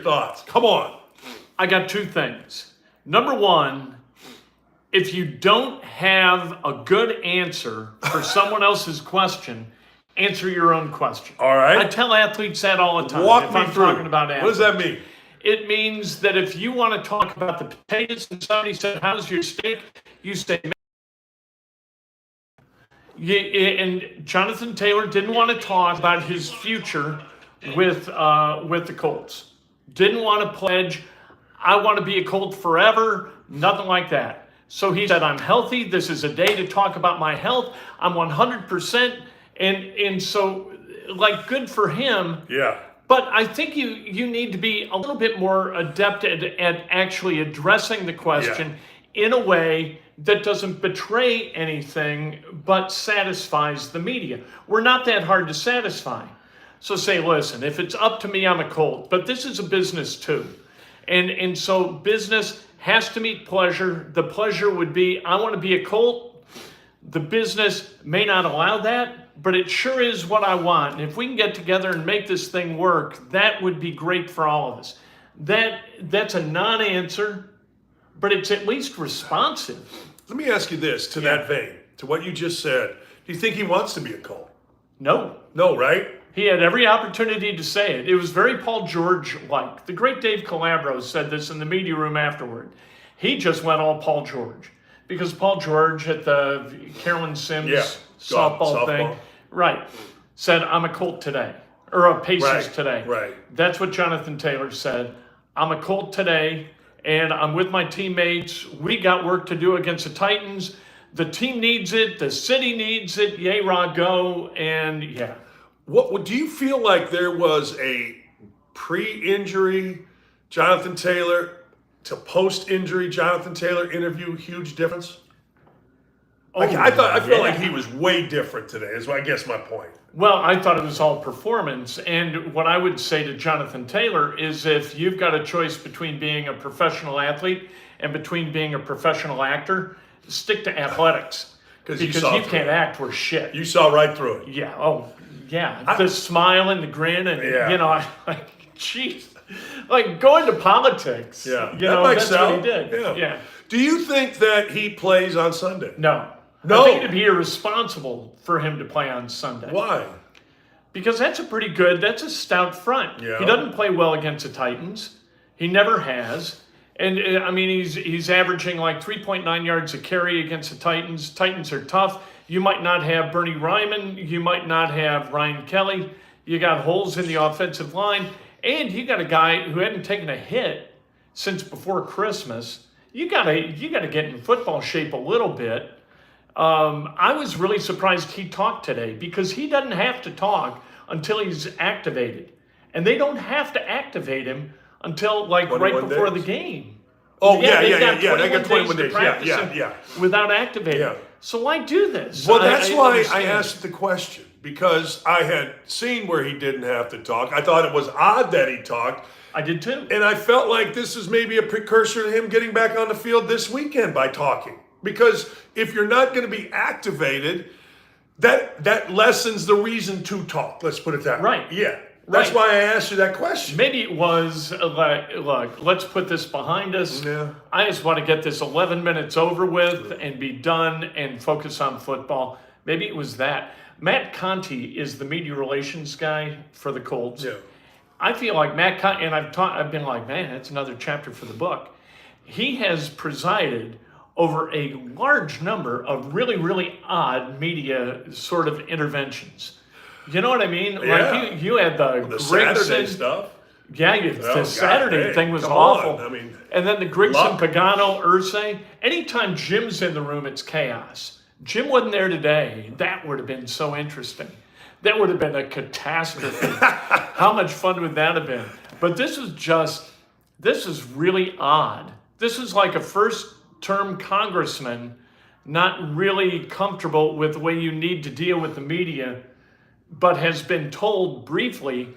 thoughts. Come on. I got two things. Number one, if you don't have a good answer for someone else's question, answer your own question. All right. I tell athletes that all the time. Walk if me I'm through. talking about athletes. What does that mean? It means that if you want to talk about the potatoes and somebody said, "How's your steak?" you say, and Jonathan Taylor didn't want to talk about his future with the Colts. Didn't want to pledge, I want to be a Colt forever, nothing like that. So he said, I'm healthy. This is a day to talk about my health. I'm 100%. And so, like, good for him. Yeah. But I think you need to be a little bit more adept at actually addressing the question in a way that doesn't betray anything but satisfies the media. We're not that hard to satisfy. So say, listen, if it's up to me, I'm a Colt. But this is a business too. And so business has to meet pleasure. The pleasure would be, I want to be a Colt. The business may not allow that, but it sure is what I want. And if we can get together and make this thing work, that would be great for all of us. That's a non-answer, but it's at least responsive. Let me ask you this, to that vein, to what you just said. Do you think he wants to be a Colt? No. No, right? He had every opportunity to say it. It was very Paul George-like. The great Dave Calabro said this in the media room afterward. He just went all Paul George. Because Paul George at the Carolyn Sims softball thing, right, said, I'm a Colt today, or a Pacers today. Right. That's what Jonathan Taylor said. I'm a Colt today, and I'm with my teammates. We got work to do against the Titans. The team needs it. The city needs it. Yay, raw, go. And yeah. What do you feel like there was a pre-injury Jonathan Taylor to post-injury Jonathan Taylor interview huge difference? I felt like he was way different today, is I guess my point. Well, I thought it was all performance. And what I would say to Jonathan Taylor is if you've got a choice between being a professional athlete and between being a professional actor, stick to athletics. Because you can't act worth shit. You saw right through it. Yeah. Oh, yeah. The smile and the grin and, you know, jeez. Like going to politics. Yeah. You know, that's what he did. Yeah. Do you think that he plays on Sunday? No. No. I think it'd be irresponsible for him to play on Sunday. Why? Because that's a stout front. Yeah. He doesn't play well against the Titans. He never has. And I mean, he's averaging like 3.9 yards a carry against the Titans. Titans are tough. You might not have Bernie Ryman. You might not have Ryan Kelly. You got holes in the offensive line. And you got a guy who hadn't taken a hit since before Christmas. You gotta get in football shape a little bit. I was really surprised he talked today because he doesn't have to talk until he's activated. And they don't have to activate him until like right before the game. Oh, yeah. They got 21 days. Yeah. Without activating. Yeah. So why do this? Well, that's why I asked the question, because I had seen where he didn't have to talk. I thought it was odd that he talked. I did too. And I felt like this is maybe a precursor to him getting back on the field this weekend by talking. Because if you're not going to be activated, that lessens the reason to talk. Let's put it that way. Right. Yeah. That's why I asked you that question. Maybe it was like, look, let's put this behind us. Yeah. I just want to get this 11 minutes over with and be done and focus on football. Maybe it was that. Matt Conti is the media relations guy for the Colts. Yeah. I feel like Matt Conti, and I've been like, man, that's another chapter for the book. He has presided over a large number of really, really odd media sort of interventions. You know what I mean? Yeah. Like you had the Saturday stuff. Yeah, the Saturday thing was awful. And then the Grigson, Pagano, Irsay. Anytime Jim's in the room, it's chaos. Jim wasn't there today. That would have been so interesting. That would have been a catastrophe. How much fun would that have been? But this is really odd. This is like a first-term congressman not really comfortable with the way you need to deal with the media, but has been told briefly,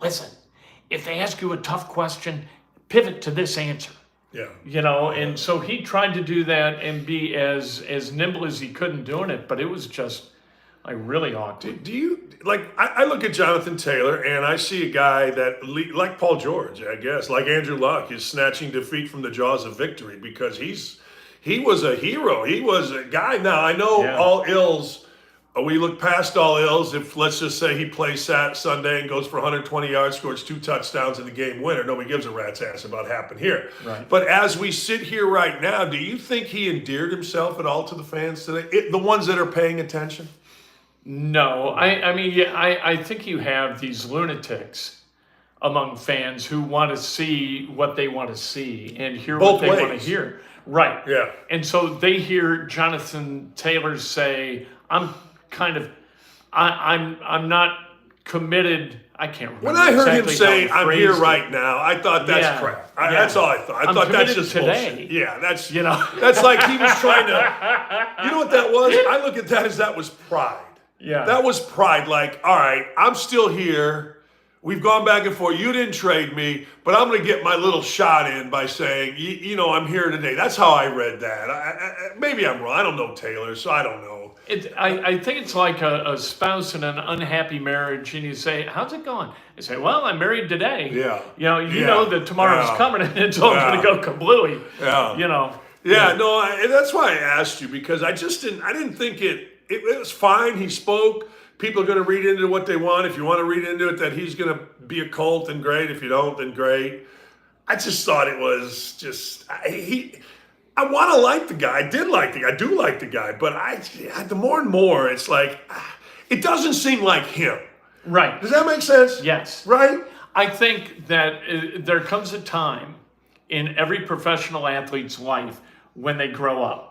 listen, if they ask you a tough question, pivot to this answer. Yeah. You know, and so he tried to do that and be as nimble as he could in doing it, but it was just I really ought to. Do you like? I look at Jonathan Taylor and I see a guy that, like Paul George, I guess, like Andrew Luck, is snatching defeat from the jaws of victory because he was a hero. He was a guy. Now I know all ills. We look past all ills. If let's just say he plays Sunday and goes for 120 yards, scores 2 touchdowns in the game winner, nobody gives a rat's ass about what happened here. Right. But as we sit here right now, do you think he endeared himself at all to the fans today? The ones that are paying attention? No, I mean, yeah, I think you have these lunatics among fans who want to see what they want to see and hear Both what they want ways. to hear. Right. Yeah. And so they hear Jonathan Taylor say, I'm not committed. I can't remember. When I heard exactly him say, how he "I'm here phrased right it. now," I thought that's crap. That's all I thought. I thought that's just today. bullshit. Yeah, that's You that's like he was trying to. You know what that was? I look at that as that was pride. Yeah. That was pride. Like, all right, I'm still here. We've gone back and forth. You didn't trade me, but I'm going to get my little shot in by saying, you know, I'm here today. That's how I read that. Maybe I'm wrong. I don't know Taylor, so I don't know. I think it's like a spouse in an unhappy marriage, and you say, "How's it going?" They say, "Well, I'm married today." Yeah. You know that tomorrow's coming, and it's all going to go kablooey. Yeah. You know. Yeah. No, that's why I asked you, because I didn't think it was fine. He spoke. People are going to read into what they want. If you want to read into it that he's going to be a Colt, then great. If you don't, then great. I just thought it was just I want to like the guy. I did like the guy. I do like the guy. But the more and more, it's like, it doesn't seem like him. Right. Does that make sense? Yes. Right? I think that there comes a time in every professional athlete's life when they grow up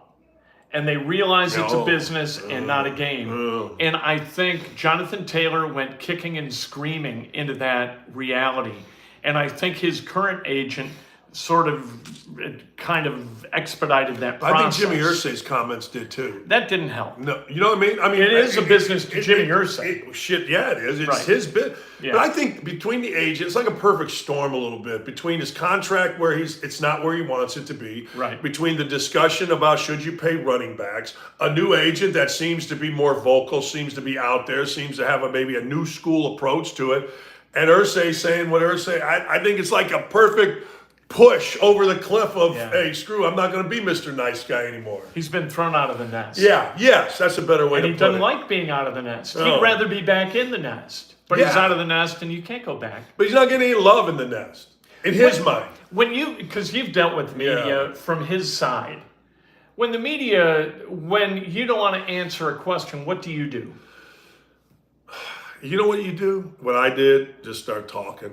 and they realize it's a business and not a game. And I think Jonathan Taylor went kicking and screaming into that reality. And I think his current agent sort of kind of expedited that process. I think Jimmy Irsay's comments did too. That didn't help. No, you know what I mean? I mean, it is a business to Jimmy Irsay. Shit, yeah, it is. It's Right. his bit. Yeah. But I think between the agent, it's like a perfect storm a little bit. Between his contract where it's not where he wants it to be. Right. Between the discussion about should you pay running backs, a new agent that seems to be more vocal, seems to be out there, seems to have maybe a new school approach to it. And Irsay saying what Irsay, I think it's like a perfect push over the cliff of, hey, screw, I'm not going to be Mr. Nice Guy anymore. He's been thrown out of the nest. Yeah, yes, that's a better way to put it. And he doesn't like being out of the nest. No. He'd rather be back in the nest. But he's out of the nest and you can't go back. But he's not getting any love in the nest, in his mind. Because you've dealt with media from his side. When you don't want to answer a question, what do you do? You know what you do? What I did, just start talking.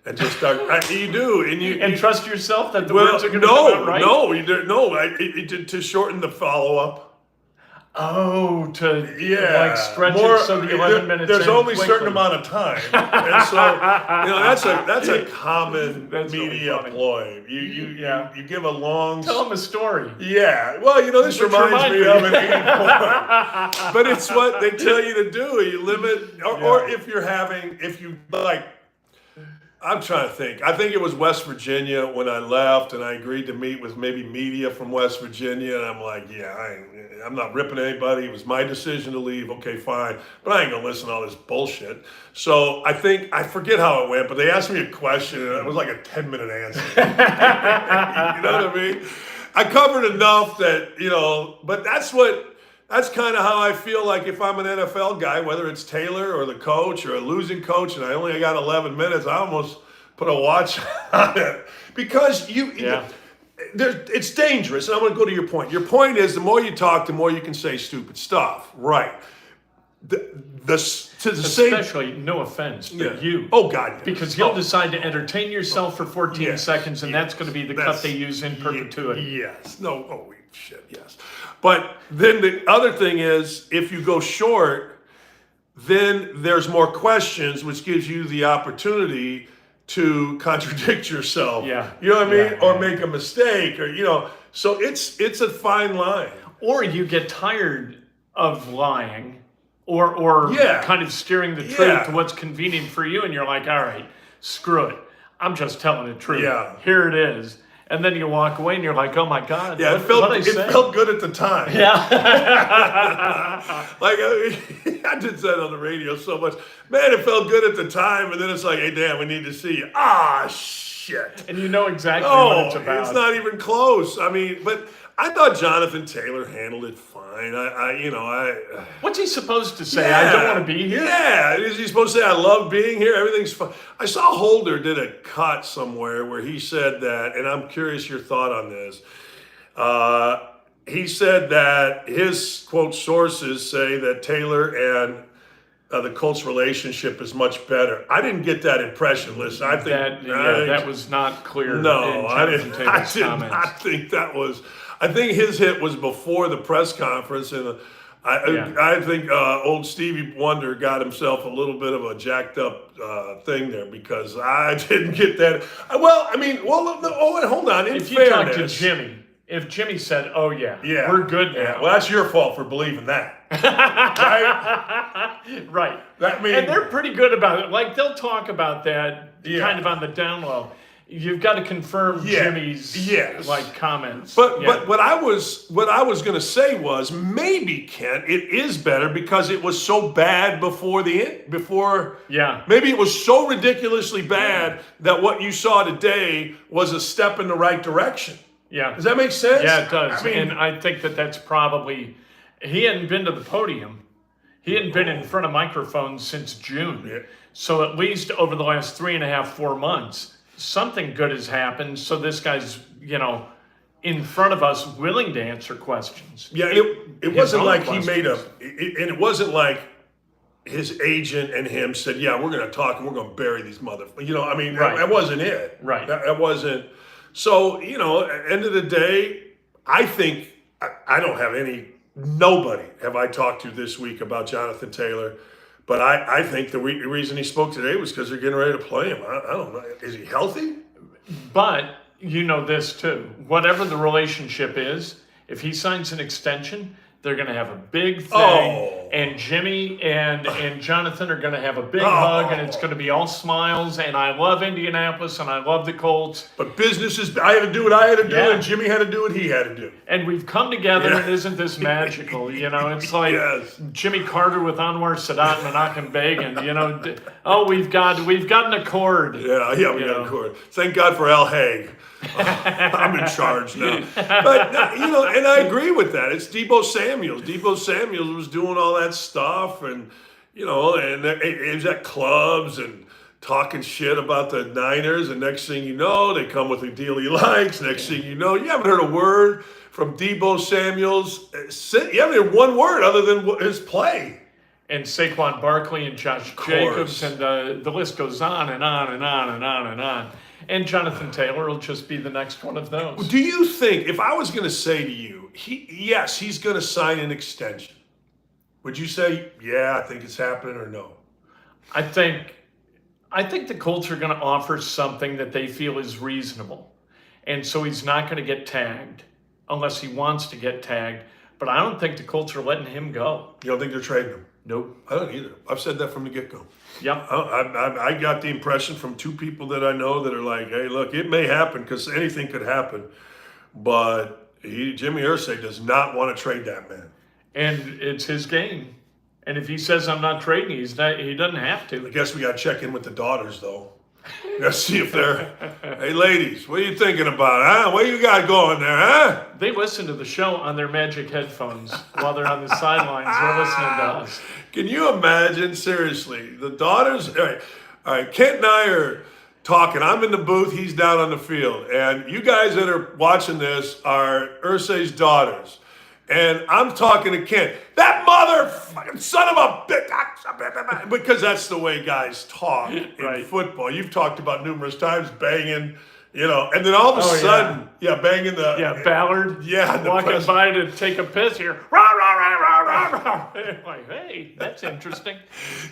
And just start, you do. And trust yourself that the words are going to come out right? To shorten the follow-up. Oh, like stretch it so the 11 minutes There's only a quickly. certain amount of time. And so, that's a common That's media really ploy. You give a long... Tell them a story. Yeah. Well, this reminds me of an 84. But it's what they tell you to do. You limit, or if you like... I'm trying to think. I think it was West Virginia when I left, and I agreed to meet with maybe media from West Virginia, and I'm like, I'm not ripping anybody. It was my decision to leave. Okay, fine. But I ain't going to listen to all this bullshit. So I forget how it went, but they asked me a question, and it was like a 10-minute answer. You know what I mean? I covered enough that, but that's kind of how I feel like if I'm an NFL guy, whether it's Taylor or the coach or a losing coach, and I only got 11 minutes, I almost put a watch on it. Because it's dangerous. And I'm going to go to your point. Your point is the more you talk, the more you can say stupid stuff. Right. Especially, no offense, but you. Oh, God. Yes. Because you'll decide to entertain yourself for 14 seconds, and that's going to be the cut they use in perpetuity. Yes. No. Oh, shit, yes. But then the other thing is, if you go short, then there's more questions, which gives you the opportunity to contradict yourself. Yeah. You know what I mean? Or make a mistake, or So it's a fine line. Or you get tired of lying, or kind of steering the truth to what's convenient for you, and you're like, all right, screw it. I'm just telling the truth. Yeah. Here it is. Yeah. And then you walk away and you're like, oh my God. Yeah, what it felt good at the time. Yeah. Like, I did that on the radio so much. Man, it felt good at the time, and then it's like, hey, Dan, we need to see you. Ah, shit. And you know exactly what it's about. It's not even close. I mean, but I thought Jonathan Taylor handled it fine. What's he supposed to say? I don't want to be here? Yeah, is he supposed to say, I love being here? Everything's fine. I saw Holder did a cut somewhere where he said that, and I'm curious your thought on this. He said that his, quote, sources say that Taylor and the Colts relationship is much better. I didn't get that impression. Listen, I think that was not clear. No, I did comments. not think that was. I think his hit was before the press conference, and I think old Stevie Wonder got himself a little bit of a jacked up thing there because I didn't get that. Hold on. If you talk to Jimmy, if Jimmy said, "Oh yeah, we're good now," well, that's your fault for believing that. Right. That means, and they're pretty good about it. Like they'll talk about that kind of on the down low. You've got to confirm Jimmy's comments. But what I was going to say was maybe, Kent, it is better because it was so bad before. Maybe it was so ridiculously bad that what you saw today was a step in the right direction. Yeah. Does that make sense? Yeah, it does. And I think that's probably, he hadn't been to the podium. He hadn't been in front of microphones since June. Yeah. So at least over the last 3.5, 4 months, something good has happened. So this guy's, in front of us, willing to answer questions. Yeah, it wasn't like he made and it wasn't like his agent and him said, yeah, we're going to talk and we're going to bury these motherfuckers. That wasn't it. Right. That wasn't. So, at the end of the day, I think I don't have nobody have I talked to this week about Jonathan Taylor. But I think the reason he spoke today was because they're getting ready to play him. I don't know. Is he healthy? But you know this too. Whatever the relationship is, if he signs an extension, they're going to have a big thing. And Jimmy and Jonathan are going to have a big hug, and it's going to be all smiles. And I love Indianapolis, and I love the Colts. But business is, I had to do what I had to do, and Jimmy had to do what he had to do. And we've come together, and isn't this magical? It's like Jimmy Carter with Anwar Sadat and Menachem Begin. We've got an accord. Yeah, we got an accord. Thank God for Al Haig. I'm in charge now. But, and I agree with that. It's Deebo Samuels. Deebo Samuels was doing all that stuff and, and he was at clubs and talking shit about the Niners. And next thing you know, they come with a deal he likes. Next thing you know, you haven't heard a word from Deebo Samuels. You haven't heard one word other than his play. And Saquon Barkley and Josh Jacobs, and the list goes on and on and on and on and on. And Jonathan Taylor will just be the next one of those. Do you think, if I was going to say to you, he's going to sign an extension, would you say, yeah, I think it's happening, or no? I think the Colts are going to offer something that they feel is reasonable. And so he's not going to get tagged unless he wants to get tagged. But I don't think the Colts are letting him go. You don't think they're trading him? Nope. I don't either. I've said that from the get-go. Yep. I got the impression from two people that I know that are like, hey, look, it may happen because anything could happen. But Jimmy Irsay does not want to trade that man. And it's his game. And if he says I'm not trading, he doesn't have to. I guess we got to check in with the daughters, though. We got to see if they're, hey, ladies, what are you thinking about, huh? What you got going there, huh? They listen to the show on their magic headphones while they're on the sidelines. They're listening to us. Can you imagine, seriously, the daughters, all right, Kent and I are talking. I'm in the booth, he's down on the field. And you guys that are watching this are Irsay's daughters. And I'm talking to Kent, that motherfucking son of a bitch, because that's the way guys talk in football. You've talked about numerous times banging, and then all of a sudden, banging the... Yeah, Ballard. Yeah. Walking by to take a piss here. Rah, rah, rah, rah, rah, rah. Like, hey, that's interesting.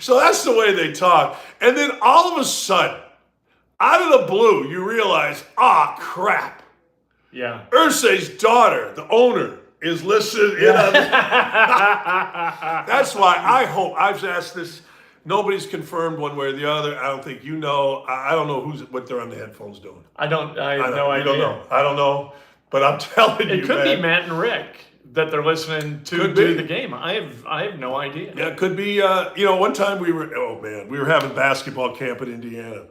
So that's the way they talk. And then all of a sudden, out of the blue, you realize, crap. Yeah. Irsay's daughter, the owner, is listed in on That's why I hope, I've asked this Nobody's confirmed one way or the other. I don't think you know. I don't know what they're on the headphones doing. I have no You idea. don't know. I don't know. But I'm telling you, It could man, be Matt and Rick that they're listening to Could do be. the game. I have no idea. Yeah, it could be. One time we were having basketball camp in Indiana,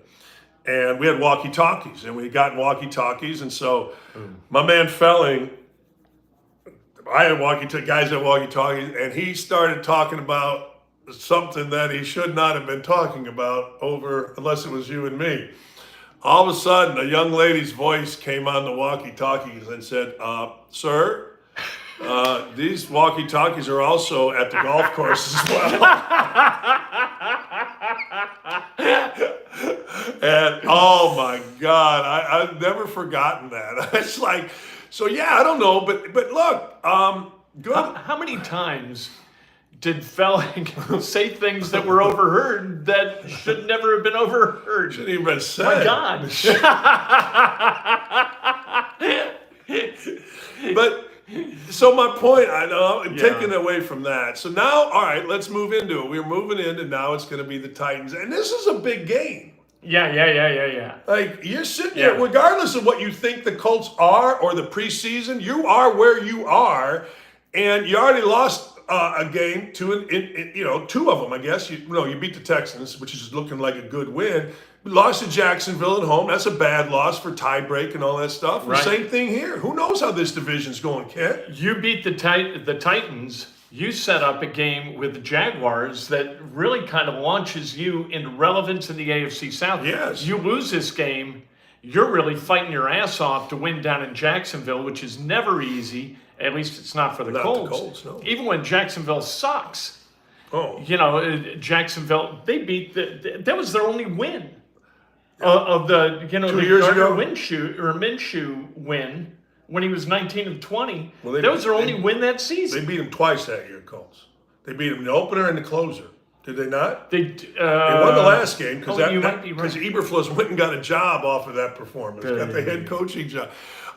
and we had walkie-talkies, and we had gotten walkie-talkies, and so my man Felling, I had guys had walkie-talkies, and he started talking about something that he should not have been talking about unless it was you and me. All of a sudden, a young lady's voice came on the walkie-talkies and said, "Sir, these walkie-talkies are also at the golf course as well." And oh my God, I've never forgotten that. It's like, so yeah, I don't know, but look, good. How many times did Felling say things that were overheard that should never have been overheard? Shouldn't even been said. My God. But so my point, I know, taking away from that. So now, all right, let's move into it. We're moving in, and now it's going to be the Titans, and this is a big game. Yeah. Like, you're sitting there, regardless of what you think the Colts are or the preseason, you are where you are, and you already lost a game, two of them, I guess. You beat the Texans, which is looking like a good win. Lost to Jacksonville at home. That's a bad loss for tiebreak and all that stuff. Right. Same thing here. Who knows how this division's going, Kent? You beat the Titans. You set up a game with the Jaguars that really kind of launches you into relevance in the AFC South. Yes. You lose this game, you're really fighting your ass off to win down in Jacksonville, which is never easy. At least it's not for the Colts. The Colts, no. Even when Jacksonville sucks. Oh. Jacksonville, they beat that was their only win of the 2 years ago. Minshew win when he was 19 of 20. Well, that was their only win that season. They beat him twice that year, Colts. They beat him in the opener and the closer. Did they not? They won the last game because because Eberflus went and got a job off of that performance. Got the head coaching job.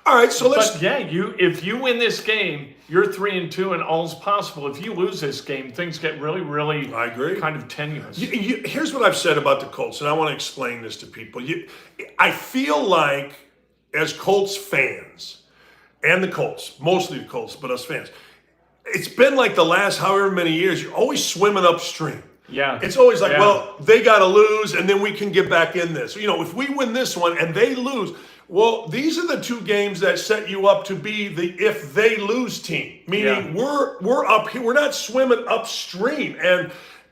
All right, so let's. But yeah, if you win this game, you're 3-2 and all's possible. If you lose this game, things get really, really. I agree. Kind of tenuous. Here's what I've said about the Colts, and I want to explain this to people. I feel like, as Colts fans, and the Colts, mostly the Colts, but us fans, it's been like the last however many years. You're always swimming upstream. Yeah. It's always like, well, they got to lose, and then we can get back in this. If we win this one and they lose. Well, these are the two games that set you up to be the if they lose team. Meaning we're up here, we're not swimming upstream.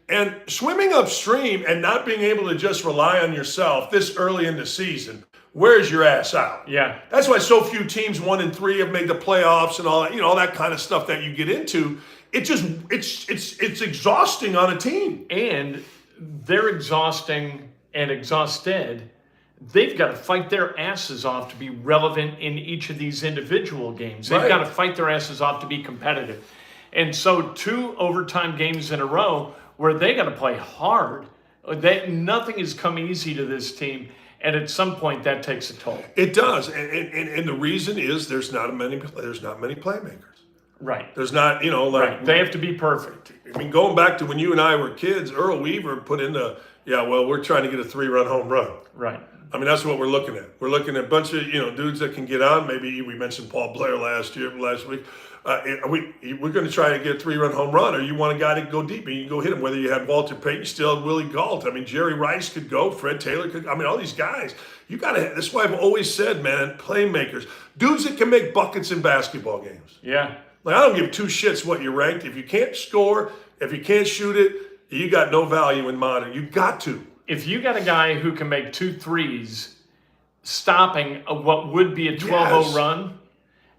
And swimming upstream and not being able to just rely on yourself this early in the season, where's your ass out? Yeah. That's why so few teams 1 and 3 have made the playoffs and all that, all that kind of stuff that you get into. It's exhausting on a team. And they're exhausting and exhausted. They've got to fight their asses off to be relevant in each of these individual games. They've got to fight their asses off to be competitive. And so 2 overtime games in a row where they got to play hard. Nothing has come easy to this team. And at some point that takes a toll. It does. And the reason is there's not many playmakers. Right. There's not, right. They have to be perfect. I mean, going back to when you and I were kids, Earl Weaver put in we're trying to get a 3-run home run. Right. I mean, that's what we're looking at. We're looking at a bunch of, dudes that can get on. Maybe we mentioned Paul Blair last week. We're going to try to get a 3-run home run, or you want a guy to go deep and you can go hit him, whether you had Walter Payton, you still had Willie Gault. I mean, Jerry Rice could go, Fred Taylor could. I mean, all these guys. You got to, that's why I've always said, man, playmakers. Dudes that can make buckets in basketball games. Yeah. Like, I don't give 2 shits what you're ranked. If you can't score, if you can't shoot it, you got no value in modern. You got to. If you got a guy who can make 2 threes, stopping what would be a 12-0 run,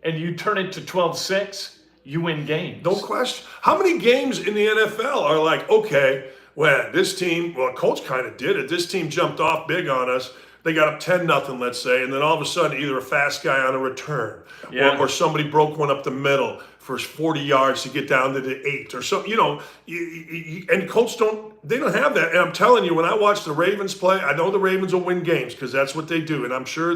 and you turn it to 12-6, you win games. No question. How many games in the NFL are like, okay, this team, Colts kind of did it. This team jumped off big on us. They got up 10-0, let's say, and then all of a sudden either a fast guy on a return or somebody broke one up the middle for 40 yards to get down to the 8 or so. And Colts don't have that. And I'm telling you, when I watch the Ravens play, I know the Ravens will win games because that's what they do. And I'm sure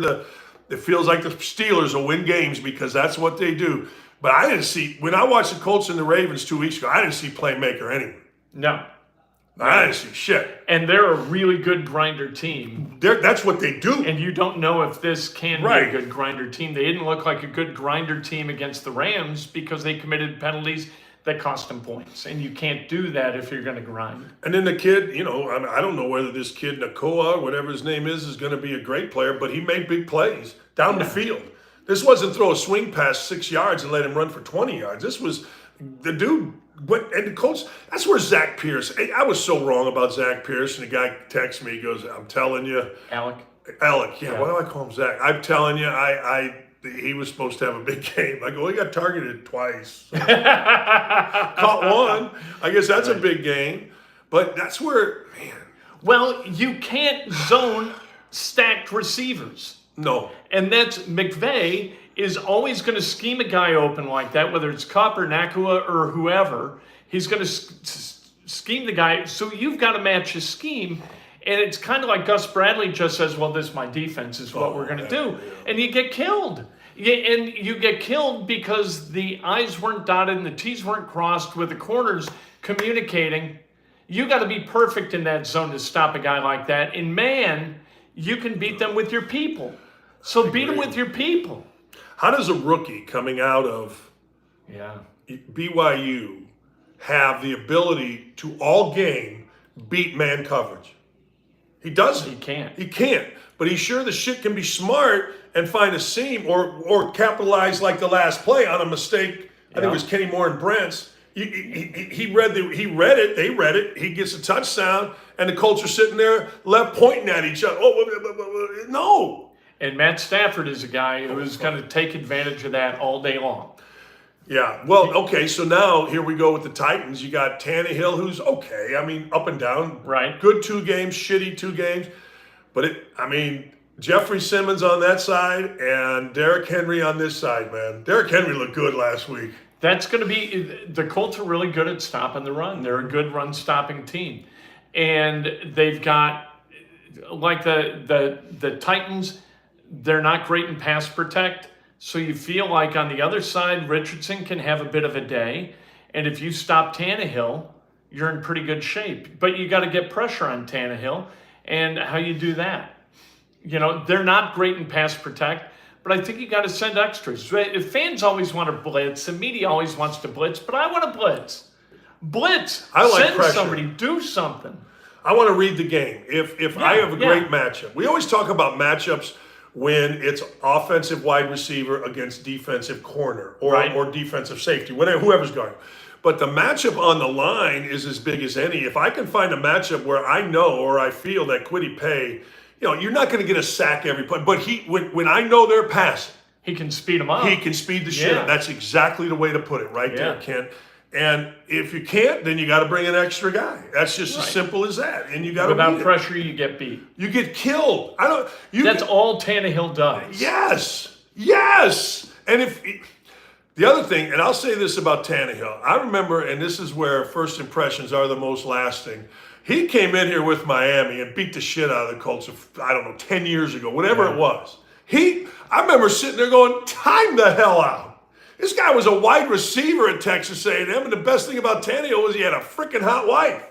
it feels like the Steelers will win games because that's what they do. But I didn't see, when I watched the Colts and the Ravens 2 weeks ago, I didn't see playmaker anywhere. No. I didn't see shit. And they're a really good grinder team. That's what they do. And you don't know if this can Right. be a good grinder team. They didn't look like a good grinder team against the Rams because they committed penalties that cost them points. And you can't do that if you're going to grind. And then the kid, I don't know whether this kid, Nakoa, whatever his name is going to be a great player, but he made big plays down the field. This wasn't throw a swing pass 6 yards and let him run for 20 yards. This was the dude. And the Colts, that's where Zach Pierce, I was so wrong about Zach Pierce. And the guy texts me, he goes, I'm telling you. Alec, yeah. Why do I call him Zach? I'm telling you, he was supposed to have a big game. I go, he got targeted twice. So. Caught one. I guess that's a big game. But that's where, man. well, you can't zone stacked receivers. No. And that's McVay is always going to scheme a guy open like that, whether it's Kupp or Nakua or whoever. He's going to scheme the guy. So you've got to match his scheme. And it's kind of like Gus Bradley just says, well, this is my defense, is what we're going to do. Yeah. And you get killed. And you get killed because the I's weren't dotted and the T's weren't crossed with the corners communicating. You got to be perfect in that zone to stop a guy like that. In man, you can beat them with your people. So beat them with your people. How does a rookie coming out of BYU have the ability to all game beat man coverage? He doesn't. He can't. He can't. But he's sure the shit can be smart and find a seam or capitalize like the last play on a mistake. I think it was Kenny Moore and Brent's. He read it. They read it. He gets a touchdown, and the Colts are sitting there left pointing at each other. No. And Matt Stafford is a guy who is going to take advantage of that all day long. Yeah. Well, okay. So now here we go with the Titans. You got Tannehill, who's okay. I mean, up and down. Right. Good 2 games, shitty 2 games. But Jeffrey Simmons on that side and Derrick Henry on this side, man. Derrick Henry looked good last week. That's going to be – the Colts are really good at stopping the run. They're a good run-stopping team. And they've got – like the Titans, they're not great in pass protect. So you feel like on the other side, Richardson can have a bit of a day. And if you stop Tannehill, you're in pretty good shape. But you got to get pressure on Tannehill. And how you do that? They're not great in pass protect. But I think you got to send extras. If fans always want to blitz, the media always wants to blitz, but I want to blitz. Blitz. I like send pressure. Somebody. Do something. I want to read the game. If I have a great matchup. We always talk about matchups when it's offensive wide receiver against defensive corner or defensive safety, whatever, whoever's guarding. But the matchup on the line is as big as any. If I can find a matchup where I know or I feel that Kwity Paye, you're not going to get a sack every play, but when I know they're passing, he can speed them up. He can speed the shit up. That's exactly the way to put it right there, Kent. And if you can't, then you got to bring an extra guy. That's just as simple as that. And you got to without pressure, you get beat. You get killed. That's all Tannehill does. Yes. And the other thing, and I'll say this about Tannehill, I remember, and this is where first impressions are the most lasting. He came in here with Miami and beat the shit out of the Colts, 10 years ago, whatever it was. I remember sitting there going, time the hell out. This guy was a wide receiver at Texas A&M, and the best thing about Tannehill was he had a freaking hot wife.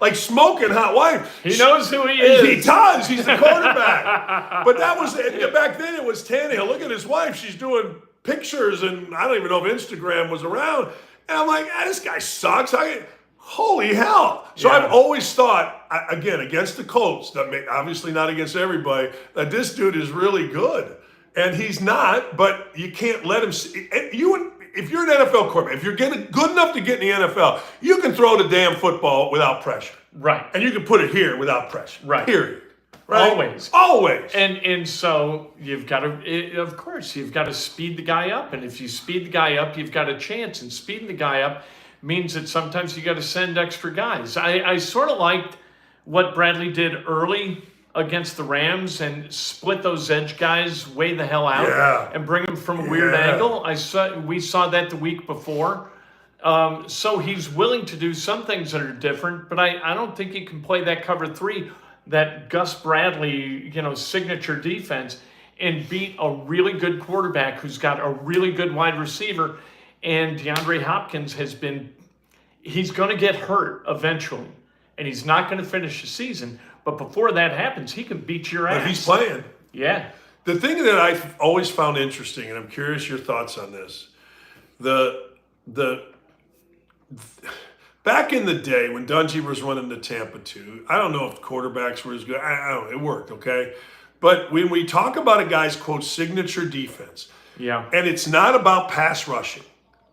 Like smoking hot wife. He knows who he is. He does. He's the quarterback. But that was, back then it was Tannehill. Look at his wife. She's doing pictures, and I don't even know if Instagram was around. And I'm like, this guy sucks. Holy hell. So I've always thought, again, against the Colts, obviously not against everybody, that this dude is really good. And he's not, but you can't let him see. If you're an NFL quarterback, if you're good enough to get in the NFL, you can throw the damn football without pressure. Right. And you can put it here without pressure. Right. Period. Right? Always. And so you've got to, of course, you've got to speed the guy up. And if you speed the guy up, you've got a chance. And speeding the guy up means that sometimes you got to send extra guys. I sort of liked what Bradley did early against the Rams and split those edge guys way the hell out and bring them from a weird angle. We saw that the week before. So he's willing to do some things that are different, but I don't think he can play that cover 3, that Gus Bradley, signature defense, and beat a really good quarterback who's got a really good wide receiver. And DeAndre Hopkins he's going to get hurt eventually. and he's not going to finish the season. But before that happens, he can beat your ass. But he's playing. Yeah. The thing that I've always found interesting, and I'm curious your thoughts on this, back in the day when Dungy was running the Tampa 2, I don't know if quarterbacks were as good. I don't know. It worked, okay? But when we talk about a guy's, quote, signature defense, Yeah. and it's not about pass rushing,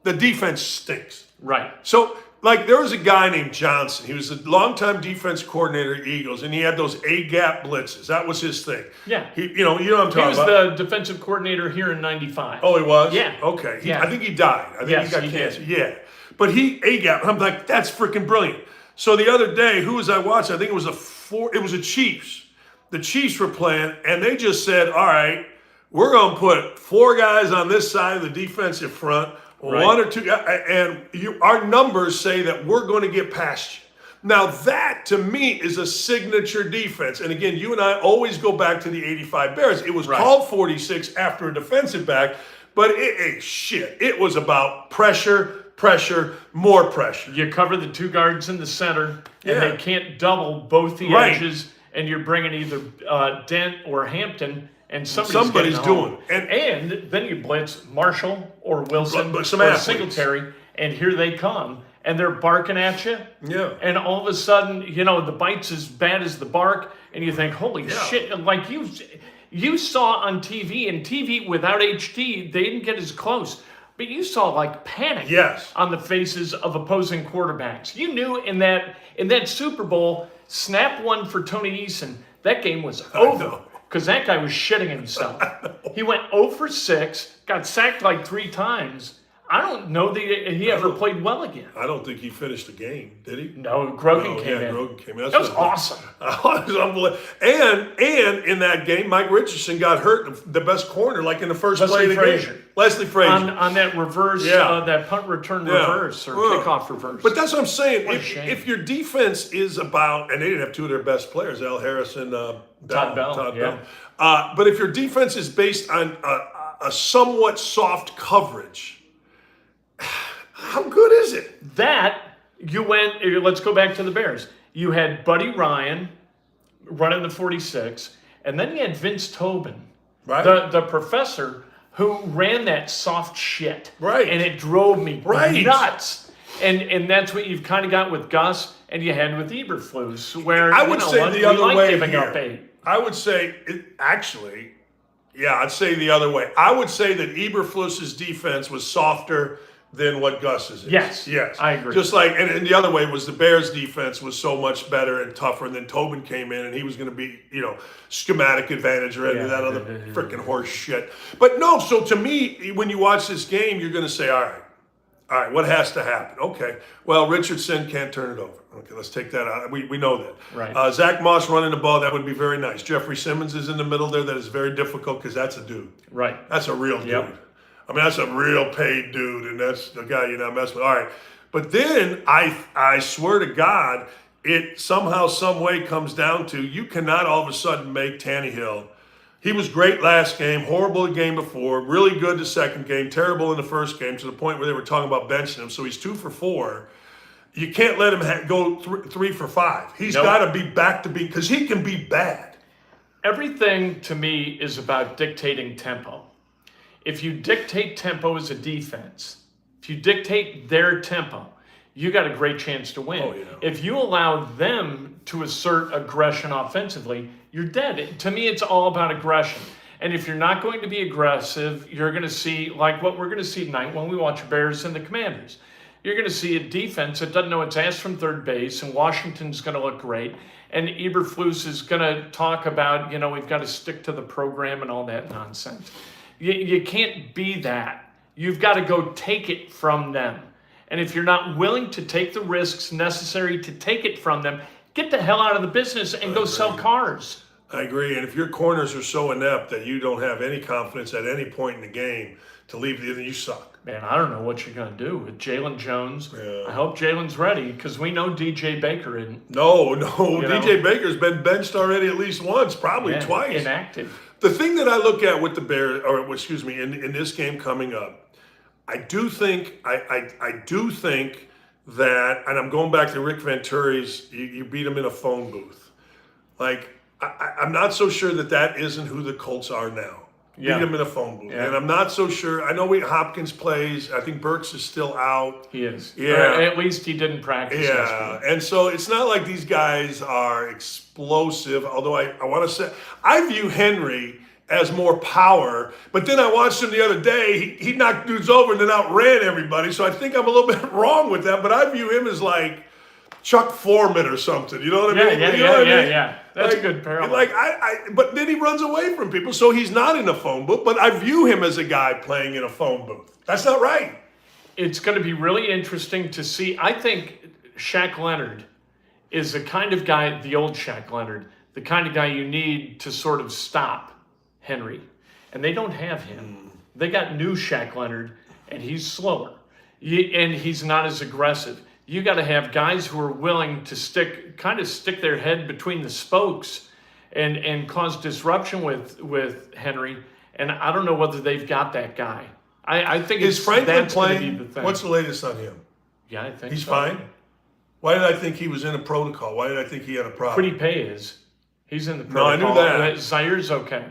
the defense stinks. Right. So, like, there was a guy named Johnson. He was a longtime defense coordinator at Eagles, and he had those A-gap blitzes. That was his thing. Yeah. You know what I'm He talking was about. the defensive coordinator here in '95. Oh, he was? Yeah. Okay. Yeah. I think he died. I think Yes, he got he cancer. did. Yeah. But he A-gap. I'm like, that's freaking brilliant. So the other day, who was I watching? I think it was a Chiefs. The Chiefs were playing, and they just said, all right, we're going to put 4 guys on this side of the defensive front, Right. 1 or 2, and our numbers say that we're going to get past you. Now that, to me, is a signature defense. And again, you and I always go back to the 85 Bears. It was Right. called 46 after a defensive back, but it was about pressure, more pressure. You cover the 2 guards in the center, and Yeah. they can't double both the Right. edges, and you're bringing either Dent or Hampton, and Somebody's getting doing home. it. And then you blitz Marshall or Wilson But some or athletes. Singletary, and here they come, and they're barking at you. Yeah. And all of a sudden, the bite's as bad as the bark, and you think, holy Yeah. shit, like you saw on TV, and TV without HD, they didn't get as close. But you saw like panic Yes. on the faces of opposing quarterbacks. You knew in that Super Bowl, snap one for Tony Eason, that game was over. know. Because that guy was shitting himself. He went 0 for 6, got sacked like 3 times. I don't know that he ever played well again. I don't think he finished the game, did he? No, Grogan Oh, came yeah, in. Grogan came in. That's That was what- awesome. It was unbelievable. And in that game, Mike Richardson got hurt, the best corner, like in the first play of the Frazier. game. Leslie Frazier. On that reverse, Yeah. that punt return Yeah. reverse or Ugh. kickoff reverse. But that's what I'm saying. What a If, shame. if your defense is about, and they didn't have 2 of their best players, Al Harris and Todd Bell, yeah. But if your defense is based on a somewhat soft coverage, how good is it? That, you went, let's go back to the Bears. You had Buddy Ryan running the 46, and then you had Vince Tobin, Right. the professor who ran that soft shit. Right. And it drove me Right. nuts. And that's what you've kind of got with Gus and you had with Eberflus, where I would say the other we like way giving here. up 8. I would say, I'd say the other way. I would say that Eberflus's defense was softer than what Gus's is. Yes, I agree. Just like, and the other way was the Bears' defense was so much better and tougher, and then Tobin came in and he was going to be, schematic advantage or any of that other freaking horse shit. But no, so to me, when you watch this game, you're going to say, all right, what has to happen? Okay, well, Richardson can't turn it over. Okay, let's take that out. We know that. Right. Zach Moss running the ball, that would be very nice. Jeffrey Simmons is in the middle there. That is very difficult because that's a dude. Right. That's a real dude. Yep. I mean, that's a real paid dude, and that's the guy you're not messing with. All right. But then I swear to God, it somehow, some way comes down to you cannot all of a sudden make Tannehill. He was great last game, horrible the game before, really good the second game, terrible in the first game to the point where they were talking about benching him. So he's 2 for 4. You can't let him go 3 for 5. He's Nope. got to be back to be, because he can be bad. Everything to me is about dictating tempo. If you dictate tempo as a defense, if you dictate their tempo, you got a great chance to win. Oh, yeah. If you allow them to assert aggression offensively, you're dead. To me, it's all about aggression. And if you're not going to be aggressive, you're going to see, like what we're going to see tonight when we watch Bears and the Commanders. You're going to see a defense that doesn't know its ass from third base, and Washington's going to look great. And Eberflus is going to talk about, we've got to stick to the program and all that nonsense. You can't be that. You've got to go take it from them. And if you're not willing to take the risks necessary to take it from them, get the hell out of the business and go sell cars. I agree. And if your corners are so inept that you don't have any confidence at any point in the game to leave, then you suck. Man, I don't know what you're going to do with Jalen Jones. Yeah. I hope Jalen's ready because we know DJ Baker isn't. No. DJ Baker's been benched already at least once, probably twice. Inactive. The thing that I look at with the Bears, in this game coming up, I do think that, and I'm going back to Rick Venturi's, you beat him in a phone booth. Like, I'm not so sure that isn't who the Colts are now. Yeah. Beat him in a phone booth. Yeah. And I'm not so sure. I know Hopkins plays. I think Burks is still out. He is. Yeah. Or at least he didn't practice yesterday. And so it's not like these guys are explosive, although I want to say, I view Henry as more power, but then I watched him the other day. He knocked dudes over and then outran everybody, so I think I'm a little bit wrong with that, but I view him as like Chuck Foreman or something, you know what I mean? Yeah. That's a good parallel. Like but then he runs away from people, so he's not in a phone booth, but I view him as a guy playing in a phone booth. That's not right. It's going to be really interesting to see. I think Shaq Leonard is the kind of guy, the old Shaq Leonard, the kind of guy you need to sort of stop Henry. And they don't have him. They got new Shaq Leonard, and he's slower. And he's not as aggressive. You got to have guys who are willing to stick their head between the spokes and cause disruption with Henry. And I don't know whether they've got that guy. I think Is Franklin that's going to playing? be the thing. What's the latest on him? Yeah, I think He's so. fine? Why did I think he was in a protocol? Why did I think he had a problem? Pretty Pay is. He's in the No, I protocol. knew that. Zaire's okay.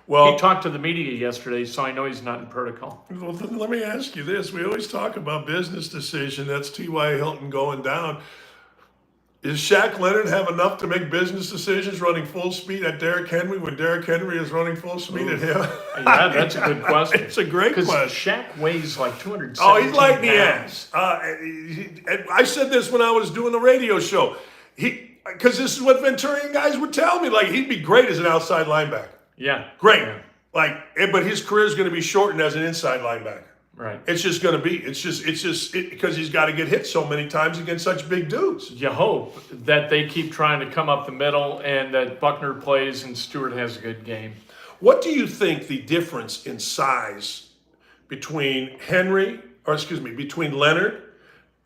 Well, He talked to the media yesterday, so I know he's not in protocol. well, then let me ask you this. We always talk about business decision. That's T.Y. Hilton going down. Does Shaq Leonard have enough to make business decisions running full speed at Derrick Henry when Derrick Henry is running full speed at him? Yeah, that's a good question. It's a great Because question. Shaq weighs like 217 Oh, he's like the pounds. ass. I said this when I was doing the radio show. Because this is what Venturian guys would tell me. Like, he'd be great as an outside linebacker. Yeah. Great. Yeah. But his career is going to be shortened as an inside linebacker. Right. It's just going to be. It's just because he's got to get hit so many times against such big dudes. You hope that they keep trying to come up the middle and that Buckner plays and Stewart has a good game. What do you think the difference in size between between Leonard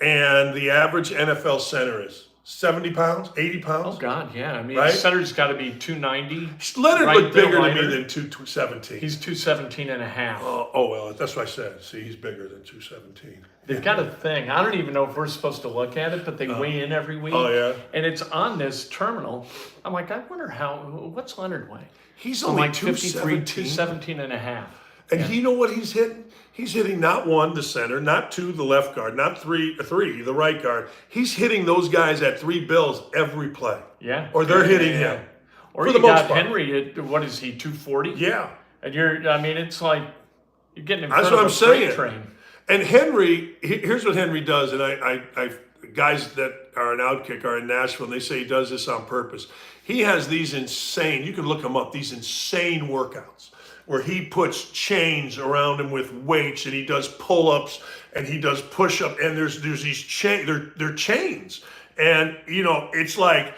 and the average NFL center is? 70 pounds, 80 pounds? Oh, God, yeah. I mean, Right? Center's got to be 290. Leonard Right looked there, bigger to me lighter. than 217. He's 217 and a half. Well, that's what I said. See, he's bigger than 217. They've got a thing. I don't even know if we're supposed to look at it, but they weigh in every week. Oh, yeah? And it's on this terminal. I'm like, I wonder what's Leonard weigh? He's I'm only like 53, 217. 217 and a half. And you know what he's hitting? He's hitting not one, the center, not two, the left guard, not three, the right guard. He's hitting those guys at 3 bills every play. Yeah. Or they're hitting Yeah. him. Or For you the most got part. Henry at, what is he, 240? Yeah. And it's like, you're getting in That's front what of I'm a freight saying. train. And Henry, here's what Henry does, and I guys that are an outkick are in Nashville, and they say he does this on purpose. He has these insane, you can look him up, these insane workouts where he puts chains around him with weights, and he does pull-ups, and he does push-ups, and there's these chains, they're chains. And, it's like,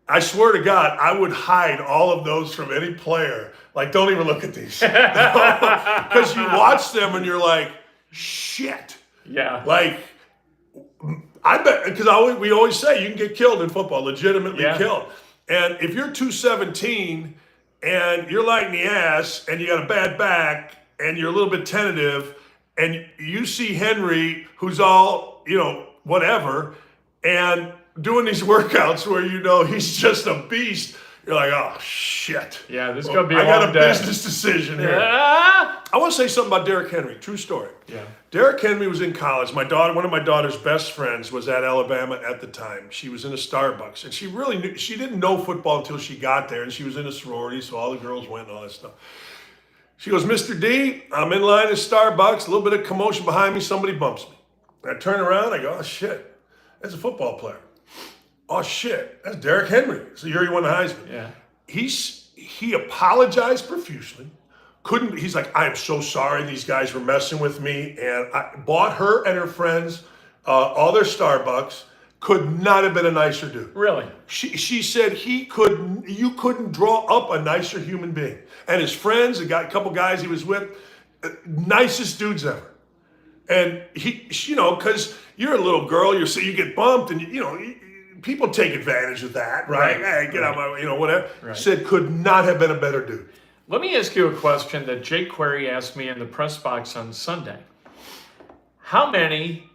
I swear to God, I would hide all of those from any player. Like, don't even look at these. Because you watch them, and you're like, shit. Yeah. Like, I bet, because we always say you can get killed in football, legitimately killed. And if you're 217 and you're light in the ass and you got a bad back and you're a little bit tentative and you see Henry, who's all, whatever, and doing these workouts where he's just a beast, you're like, oh, shit. Yeah, this is going to be a I got long a day. business decision here. Ah! I want to say something about Derrick Henry. True story. Yeah. Derrick Henry was in college. One of my daughter's best friends was at Alabama at the time. She was in a Starbucks, and she didn't know football until she got there, and she was in a sorority, so all the girls went and all that stuff. She goes, Mr. D, I'm in line at Starbucks, a little bit of commotion behind me, somebody bumps me. I turn around, I go, oh shit, that's a football player. Oh shit, that's Derrick Henry. So he won the Heisman. Yeah. He apologized profusely. He's like, I am so sorry these guys were messing with me, and I bought her and her friends all their Starbucks. Could not have been a nicer dude. Really? She said you couldn't draw up a nicer human being. And his friends, a couple guys he was with, nicest dudes ever. And because you're a little girl, you get bumped, and people take advantage of that, right? Hey, get out my, whatever. Right. Said could not have been a better dude. Let me ask you a question that Jake Query asked me in the press box on Sunday. How many,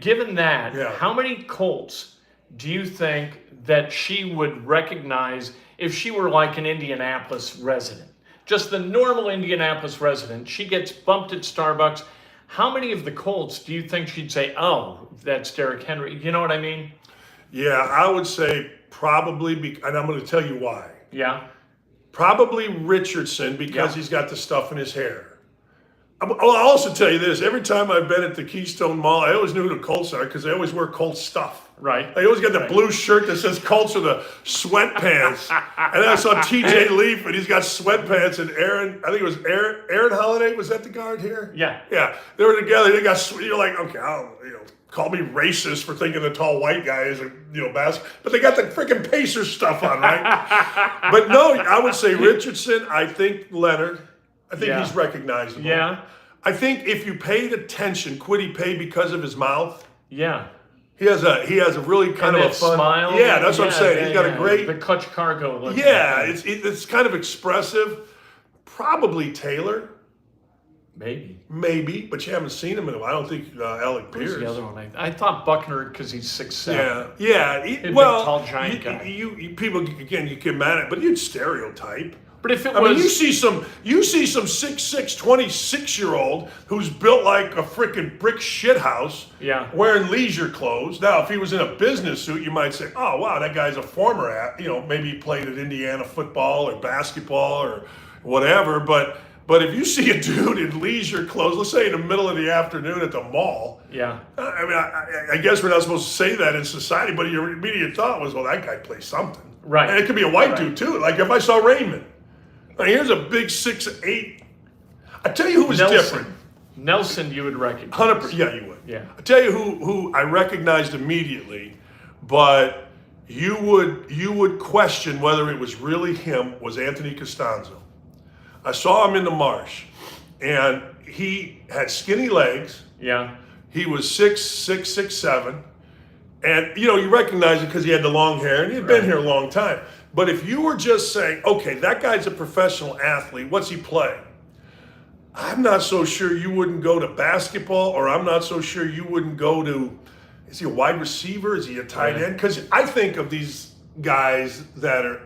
Given that, Yeah. how many Colts do you think that she would recognize if she were like an Indianapolis resident? Just the normal Indianapolis resident. She gets bumped at Starbucks. How many of the Colts do you think she'd say, oh, that's Derrick Henry? You know what I mean? Yeah, I would say probably, and I'm going to tell you why. Yeah. Probably Richardson because Yeah. he's got the stuff in his hair. I'll also tell you this. Every time I've been at the Keystone Mall, I always knew who the Colts are because they always wear Colts stuff. Right. They always got the blue shirt that says Colts with the sweatpants. And then I saw TJ Leaf, and he's got sweatpants. And I think it was Aaron Holiday, was that the guard here? Yeah. Yeah. They were together. They got, you're like, okay, call me racist for thinking the tall white guy is basketball. But they got the freaking Pacers stuff on, right? But no, I would say Richardson. I think Leonard. I think he's recognizable. Yeah. I think if you paid attention, Quiddy paid because of his mouth. Yeah. He has a really kind of a fun smile. Yeah, that's what I'm saying. He's got a great the Clutch Cargo look. Yeah, it's kind of expressive. Probably Taylor. Maybe, but you haven't seen him in a while. I don't think Alec Pierce. Who's the other one? I thought Buckner because he's 6'7". Yeah. Big, tall, giant guy. You people again, you get mad at, but you'd stereotype. But if it I was, mean, you see some 6'6", 26-year-old who's built like a freaking brick shithouse, wearing leisure clothes. Now, if he was in a business suit, you might say, "Oh, wow, that guy's a former maybe he played at Indiana football or basketball or whatever." But if you see a dude in leisure clothes, let's say in the middle of the afternoon at the mall, I mean, I guess we're not supposed to say that in society, but your immediate thought was, "Well, that guy plays something." Right. And it could be a white dude too. Like if I saw Raymond. Now, here's a big 6'8". I tell you who was different. Nelson, you would recognize. 100%. Yeah, you would. Yeah. I tell you who I recognized immediately, but you would question whether it was really him. Was Anthony Costanzo. I saw him in the marsh, and he had skinny legs. Yeah. He was 6'6", 6'7", and you recognize it because he had the long hair, and he had been here a long time. But if you were just saying, okay, that guy's a professional athlete, what's he play? I'm not so sure you wouldn't go to basketball, or I'm not so sure you wouldn't go to, is he a wide receiver? Is he a tight end? Because I think of these guys that are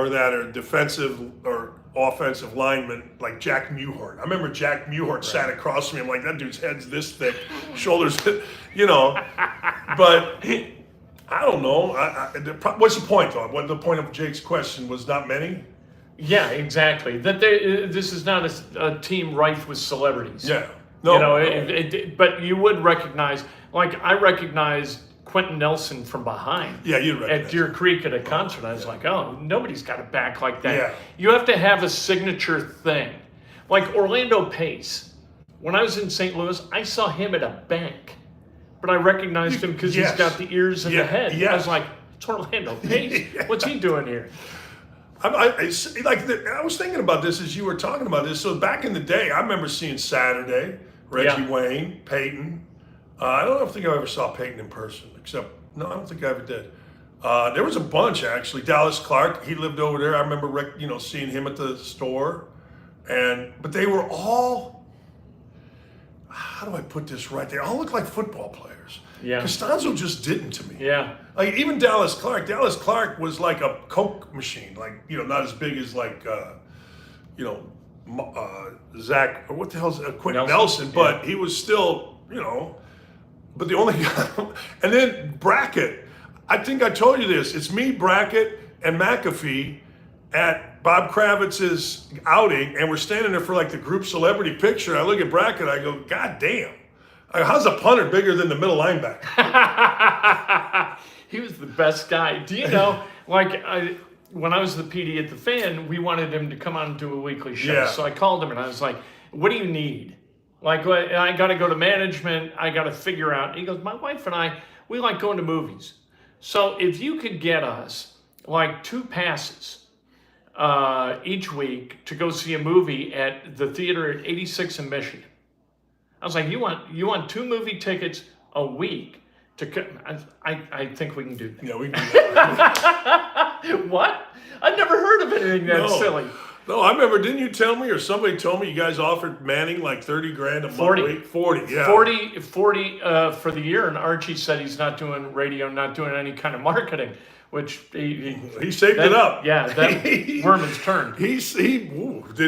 that are defensive or offensive linemen, like Jack Mewhort. I remember Jack Mewhort sat across from me. I'm like, that dude's head's this thick, shoulders, But I don't know. What's the point, though? What the point of Jake's question was? Not many. Yeah, exactly. That this is not a team rife with celebrities. Yeah. No. But you would recognize, like I recognized Quentin Nelson from behind. Yeah, you'd recognize. At Deer Creek at a concert. I was like, oh, nobody's got a back like that. Yeah. You have to have a signature thing. Like Orlando Pace. When I was in St. Louis, I saw him at a bank. But I recognized him because he's got the ears and the head. I was like, it's Orlando Pace. What's he doing here? I was thinking about this as you were talking about this. So back in the day, I remember seeing Saturday, Reggie Wayne, Peyton. I don't think I ever saw Peyton in person, I don't think I ever did. There was a bunch, actually. Dallas Clark, he lived over there. I remember, seeing him at the store. But they were all, how do I put this right? They all look like football players. Yeah. Costanzo just didn't to me. Yeah. Like even Dallas Clark. Dallas Clark was like a Coke machine. Like, not as big as like, Zach, or what the hell's Quentin Nelson. But he was still, but the only guy, and then Brackett. I think I told you this. It's me, Brackett, and McAfee at Bob Kravitz's outing, and we're standing there for like the group celebrity picture. I look at Brackett, I go, God damn. How's a punter bigger than the middle linebacker? He was the best guy. Do you know, when I was the PD at the Fan, we wanted him to come on and do a weekly show. Yeah. So I called him and I was like, what do you need? Like, I got to go to management. I got to figure out. He goes, my wife and I, we like going to movies. So if you could get us like 2 passes each week to go see a movie at the theater at 86 in Michigan. I was like, you want 2 movie tickets a week to? I think we can do that. Yeah, we can do that. What? I've never heard of anything that silly. No, I remember. Didn't you tell me, or somebody told me, you guys offered Manning like 30 grand a month? 40. 40, yeah. 40 for the year, and Archie said he's not doing radio, not doing any kind of marketing, which he saved it up. Yeah, that worm has turned. Did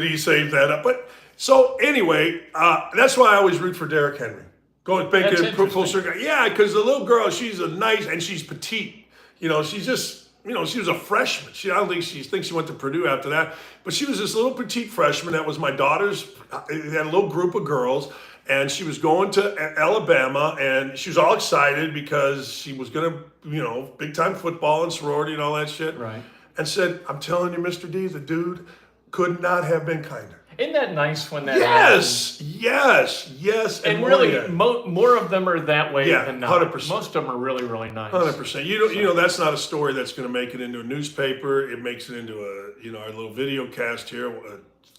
he save that up? But so anyway, that's why I always root for Derrick Henry. Going back to full circle. Yeah, because the little girl, she's and she's petite. She's just. She was a freshman. I don't think she thinks she went to Purdue after that. But she was this little petite freshman that was my daughter's. They had a little group of girls, and she was going to Alabama, and she was all excited because she was going to, big time football and sorority and all that shit. Right. And said, I'm telling you, Mr. D, the dude could not have been kinder. Isn't that nice when that happens? Yes. And really, more of them are that way than not. 100%. Most of them are really, really nice. 100%. You know, that's not a story that's going to make it into a newspaper. It makes it into our little video cast here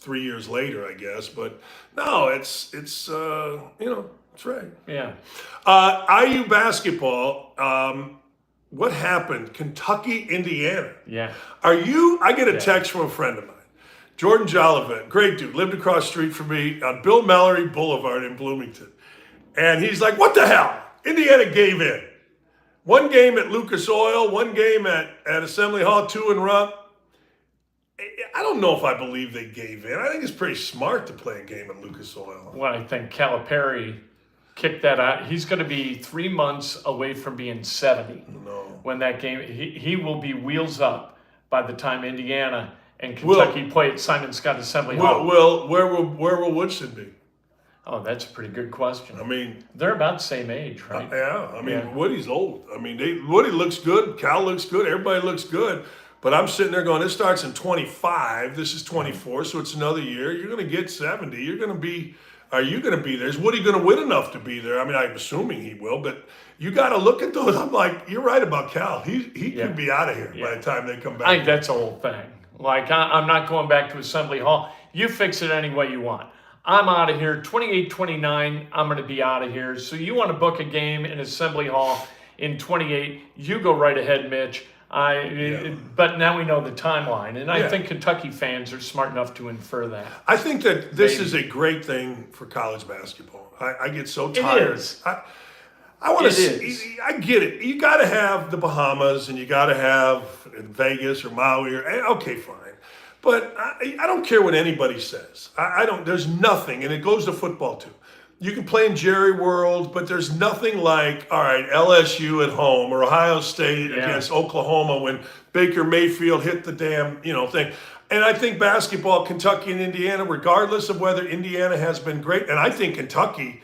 3 years later, I guess. But no, it's it's right. Yeah. IU basketball. What happened? Kentucky, Indiana. Yeah. I get a text from a friend of mine. Jordan Jolivet, great dude, lived across the street from me on Bill Mallory Boulevard in Bloomington. And he's like, what the hell? Indiana gave in. One game at Lucas Oil, one game at Assembly Hall, 2 in Rupp. I don't know if I believe they gave in. I think it's pretty smart to play a game at Lucas Oil. Well, I think Calipari kicked that out. He's going to be 3 months away from being 70. No. When that game, he will be wheels up by the time Indiana and Kentucky play at Simon Scott Assembly Hall. Where will Woodson be? Oh, that's a pretty good question. I mean, they're about the same age, right? Woody's old. I mean, Woody looks good. Cal looks good. Everybody looks good. But I'm sitting there going, this starts in 25. This is 24, so it's another year. You're going to get 70. Are you going to be there? Is Woody going to win enough to be there? I mean, I'm assuming he will, but you got to look at those. I'm like, you're right about Cal. He could be out of here by the time they come back. I think that's the whole thing. Like, I'm not going back to Assembly Hall. You fix it any way you want. I'm out of here. 28-29, I'm going to be out of here. So you want to book a game in Assembly Hall in 28, you go right ahead, Mitch. But now we know the timeline. And I think Kentucky fans are smart enough to infer that. I think that this is a great thing for college basketball. I get so tired. It is. I want to see. I get it. You got to have the Bahamas, and you got to have Vegas or Maui. Okay, fine. But I don't care what anybody says. I don't. There's nothing, and it goes to football too. You can play in Jerry World, but there's nothing like, all right, LSU at home or Ohio State against Oklahoma when Baker Mayfield hit the damn thing. And I think basketball, Kentucky and Indiana, regardless of whether Indiana has been great, and I think Kentucky.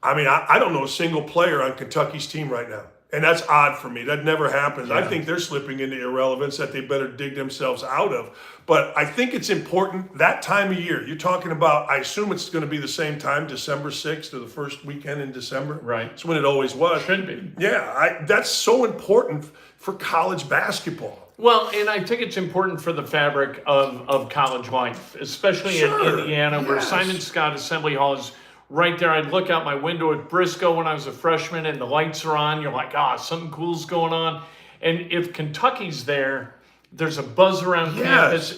I mean, I don't know a single player on Kentucky's team right now. And that's odd for me. That never happens. Yeah. I think they're slipping into irrelevance that they better dig themselves out of. But I think it's important that time of year. You're talking about, I assume it's going to be the same time, December 6th or the first weekend in December. Right. It's when it always was. Should be. Yeah, that's so important for college basketball. Well, and I think it's important for the fabric of college life, especially in Indiana, where Simon Scott Assembly Hall is right there. I'd look out my window at Briscoe when I was a freshman and the lights are on. You're like, something cool's going on. And if Kentucky's there, there's a buzz around campus.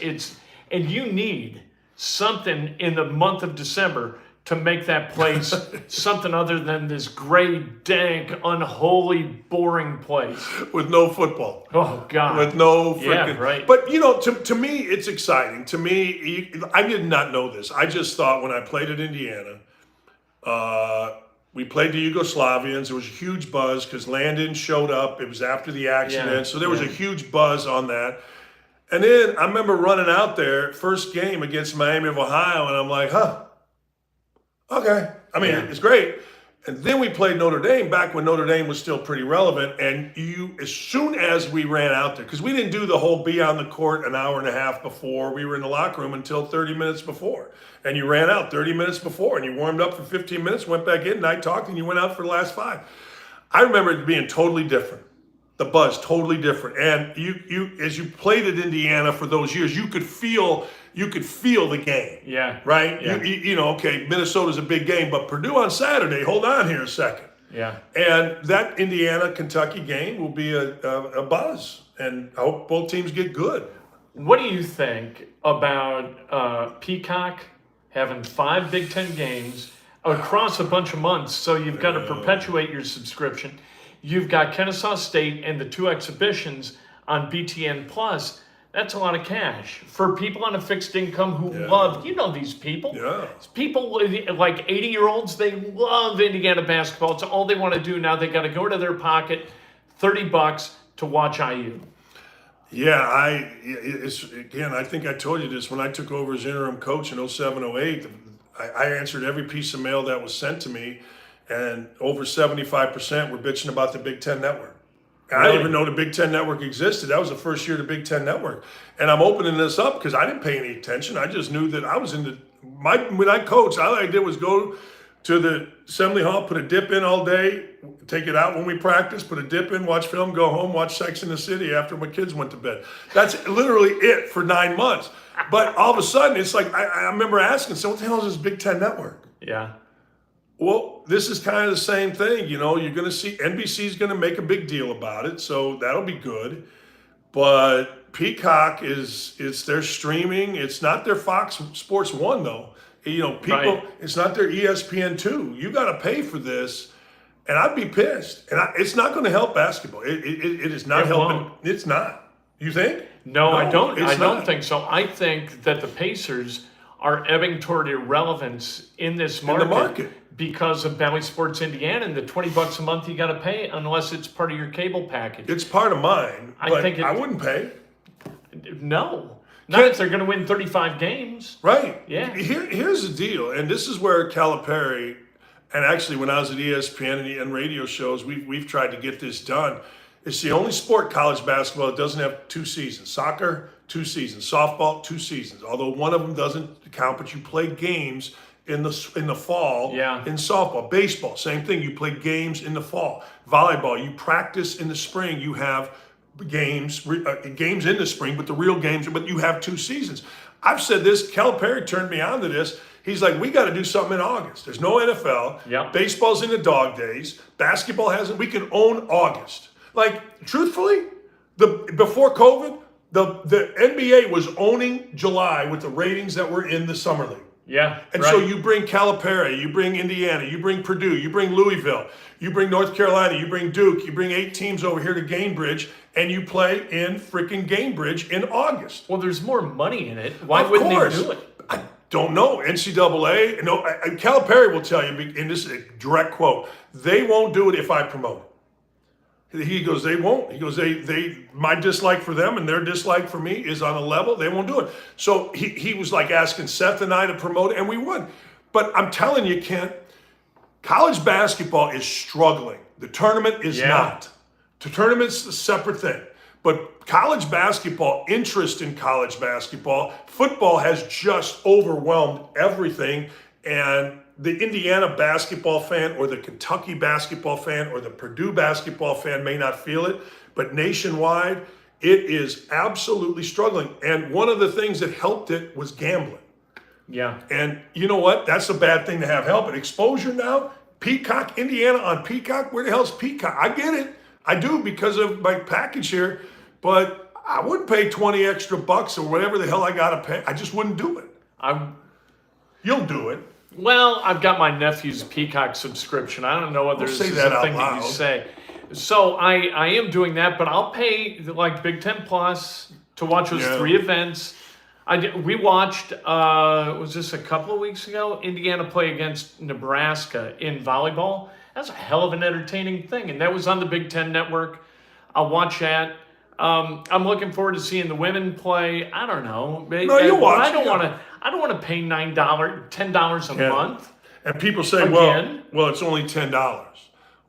And you need something in the month of December to make that place something other than this gray, dank, unholy, boring place. With no football. Oh, God. With no freaking... Yeah, right. But, to me, it's exciting. To me, I did not know this. I just thought when I played at Indiana... we played the Yugoslavians. There was a huge buzz because Landon showed up. It was after the accident. So there was a huge buzz on that. And then I remember running out there, first game against Miami of Ohio, and I'm like, okay. I mean, it's great. And then we played Notre Dame back when Notre Dame was still pretty relevant. And as soon as we ran out there, because we didn't do the whole be on the court an hour and a half before, we were in the locker room until 30 minutes before. And you ran out 30 minutes before, and you warmed up for 15 minutes, went back in, and I talked, and you went out for the last 5. I remember it being totally different. The buzz, totally different. And you as you played at Indiana for those years, you could feel the game. Yeah. Right? Yeah. Okay, Minnesota's a big game, but Purdue on Saturday, hold on here a second. Yeah. And that Indiana-Kentucky game will be a buzz. And I hope both teams get good. What do you think about Peacock having 5 Big Ten games across a bunch of months? So you've got to perpetuate your subscription. You've got Kennesaw State and the 2 exhibitions on BTN Plus. That's a lot of cash for people on a fixed income who love, these people. Yeah. People like 80-year-olds, they love Indiana basketball. It's all they want to do now. They got to go to their pocket, $30 to watch IU. Yeah, I think I told you this when I took over as interim coach in 07, 08. I answered every piece of mail that was sent to me, and over 75% were bitching about the Big Ten Network. And I didn't even know the Big Ten Network existed. That was the first year of the Big Ten Network. And I'm opening this up because I didn't pay any attention. I just knew that I was when I coached, all I did was go to the assembly hall, put a dip in all day, take it out when we practice, put a dip in, watch film, go home, watch Sex and the City after my kids went to bed. That's literally it for 9 months. But all of a sudden, it's like, I remember asking, so what the hell is this Big Ten Network? Yeah. Well, this is kind of the same thing. You're going to see NBC's going to make a big deal about it, so that'll be good. But Peacock it's their streaming. It's not their Fox Sports 1, though. It's not their ESPN 2. You got to pay for this, and I'd be pissed. And it's not going to help basketball. It is not helping. Won't. It's not. You think? No, I don't. I don't not. think so. I think that the Pacers are ebbing toward irrelevance in this market. Because of Bally Sports Indiana and the $20 a month you got to pay unless it's part of your cable package. It's part of mine, but I wouldn't pay. No. Not if they're going to win 35 games. Right. Yeah. Here's the deal, and this is where Calipari, and actually when I was at ESPN and radio shows, we've tried to get this done. It's the only sport, college basketball, that doesn't have 2 seasons. Soccer, 2 seasons. Softball, 2 seasons. Although one of them doesn't count, but you play games in the fall. In softball. Baseball, same thing. You play games in the fall. Volleyball, you practice in the spring. You have games in the spring, but the real games, but you have 2 seasons. I've said this, Calipari turned me on to this. He's like, we got to do something in August. There's no NFL. Yep. Baseball's in the dog days. Basketball hasn't. We can own August. Like, truthfully, before COVID, the NBA was owning July with the ratings that were in the summer league. Yeah. And so you bring Calipari, you bring Indiana, you bring Purdue, you bring Louisville, you bring North Carolina, you bring Duke, you bring 8 teams over here to Gainbridge, and you play in freaking Gainbridge in August. Well, there's more money in it. Why wouldn't they do it? I don't know. NCAA, Calipari will tell you, and this is a direct quote, they won't do it if I promote it. He goes, they won't. He goes, my dislike for them and their dislike for me is on a level. They won't do it. So he was like asking Seth and I to promote it, and we would. But I'm telling you, Kent, college basketball is struggling. The tournament is not. The tournament's a separate thing. But college basketball, interest in college basketball, football has just overwhelmed everything. And the Indiana basketball fan or the Kentucky basketball fan or the Purdue basketball fan may not feel it, but nationwide, it is absolutely struggling. And one of the things that helped it was gambling. Yeah. And you know what? That's a bad thing to have help. And exposure now, Peacock, Indiana on Peacock, where the hell's Peacock? I get it. I do because of my package here, but I wouldn't pay 20 extra bucks or whatever the hell I got to pay. I just wouldn't do it. You'll do it. Well, I've got my nephew's Peacock subscription. I don't know whether this is a thing that you say. So I am doing that, but I'll pay like Big Ten Plus to watch those 3 events. We watched, was this a couple of weeks ago? Indiana play against Nebraska in volleyball. That's a hell of an entertaining thing. And that was on the Big Ten Network. I'll watch that. I'm looking forward to seeing the women play. I don't know. No, you watch. I don't want to pay $10 a month. And people say, well, it's only $10.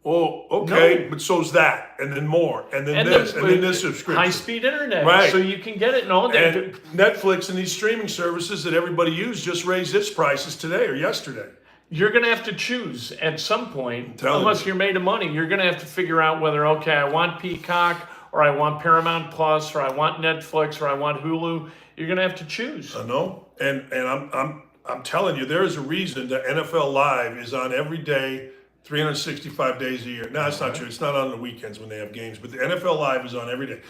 Oh, okay, but so's that, and then more, and then this subscription. High-speed internet, right? So you can get it and all that. And Netflix and these streaming services that everybody uses just raised its prices today or yesterday. You're going to have to choose at some point, unless you're made of money. You're going to have to figure out whether, okay, I want Peacock, or I want Paramount Plus, or I want Netflix, or I want Hulu. You're going to have to choose. I know, and I'm telling you, there is a reason that NFL Live is on every day 365 days a year. No, that's not true. It's not on the weekends when they have games, but the NFL Live is on every day.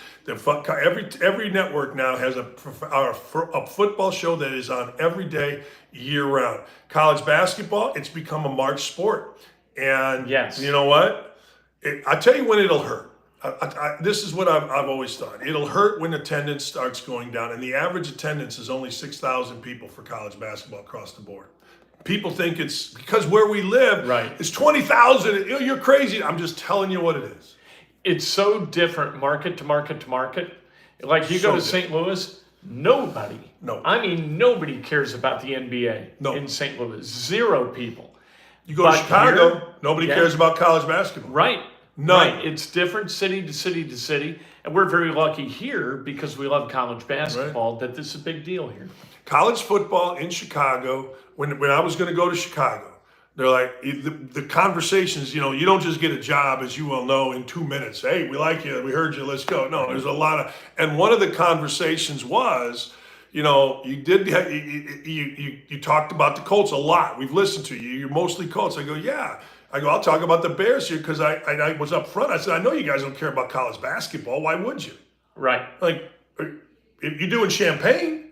Every network now has a football show that is on every day, year round. College basketball, it's become a March sport. And Yes. you know what? I tell you when it'll hurt. This is what I've always thought. It'll hurt when attendance starts going down, and the average attendance is only 6,000 people for college basketball across the board. People think it's because where we live, Right. it's 20,000. You're crazy. I'm just telling you what it is. It's so different market to market to market. Like you go to St. Louis, nobody. No. I mean, nobody cares about the NBA No. in St. Louis. 0 people. You go to But Chicago, here- nobody yeah. cares about college basketball. Right. None. Right. It's different city to city to city. And we're very lucky here because we love college basketball that this is a big deal here. College football in Chicago, when I was going to go to Chicago, they're like, the conversations, you don't just get a job, as you well know, in 2 minutes. Hey, we like you. We heard you. Let's go. No, there's a lot of, and one of the conversations was, you talked about the Colts a lot. We've listened to you. You're mostly Colts. I go, yeah. I go, I'll talk about the Bears here because I was up front. I said, I know you guys don't care about college basketball. Why would you? Right. Like, if you're doing Champaign,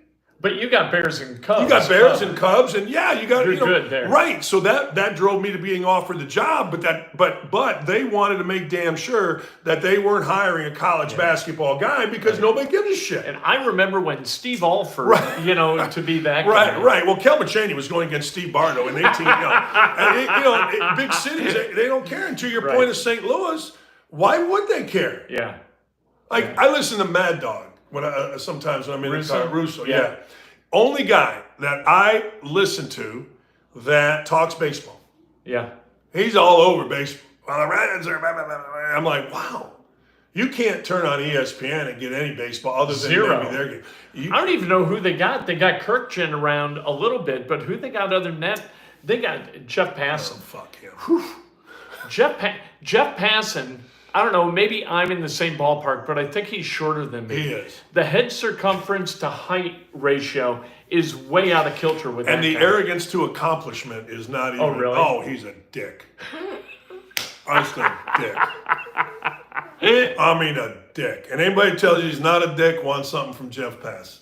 But you got Bears and Cubs. you got Bears covered. and Cubs, and yeah, you got You're good there. right. So that drove me to being offered the job, but they wanted to make damn sure that they weren't hiring a college basketball guy because nobody gives a shit. And I remember when Steve Alford, to be that Right, guy. right. Well, Kel Cheney was going against Steve Bardo in 18. Big cities they don't care. And to your point of St. Louis, why would they care? Yeah. Like I listen to Mad Dog when sometimes when I'm in the car. Russo, Yeah. yeah. Only guy that I listen to that talks baseball. Yeah. He's all over baseball. Well, the Reds are. Blah, blah, blah, blah. I'm like, wow. You can't turn on ESPN and get any baseball other than 0. maybe their game. I don't even know who they got. They got Kirkjian around a little bit, but who they got other than that? They got Jeff Passan. Fuck him. Jeff Passan, I don't know, maybe I'm in the same ballpark, but I think he's shorter than me. He is. The head circumference to height ratio is way out of kilter with that And the guy. arrogance to accomplishment is not even. Oh, really? Oh, he's a dick. Just a dick. I mean, a dick. And anybody tells you he's not a dick wants something from Jeff Pass.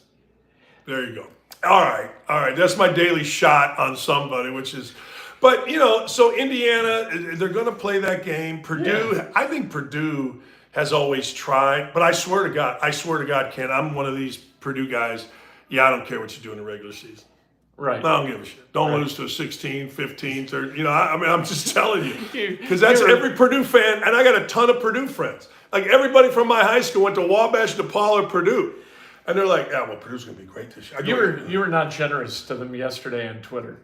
There you go. All right. That's my daily shot on somebody, which is. But, so Indiana, they're going to play that game. Purdue, I think Purdue has always tried. But I swear to God, Ken, I'm one of these Purdue guys. Yeah, I don't care what you do in the regular season. Right. I don't give a shit. Don't lose to a 16, 15, 30. I'm just telling you. Because You're- that's every Purdue fan. And I got a ton of Purdue friends. Like everybody from my high school went to Wabash, DePaul, or Purdue. And they're like, yeah, well, Purdue's going to be great this year. You were not generous to them yesterday on Twitter.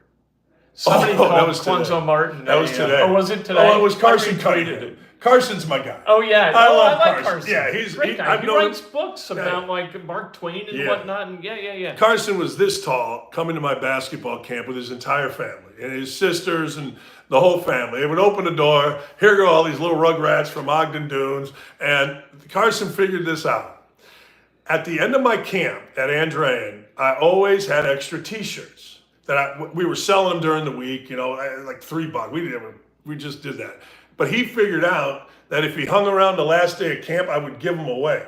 Somebody that called was today. Quanzo Martin. That was today. Oh, was it today? Oh, it was Carson I retweeted Cunningham. it. Carson's my guy. Oh yeah, I love like Carson. Yeah, he's great guy. I've He known writes books about like Mark Twain and whatnot. And yeah. Carson was this tall coming to my basketball camp with his entire family and his sisters and the whole family. They would open the door. Here go all these little rugrats from Ogden Dunes. And Carson figured this out. At the end of my camp at Andrean, I always had extra T-shirts that we were selling them during the week. Like $3. We just did that. But he figured out that if he hung around the last day of camp, I would give them away.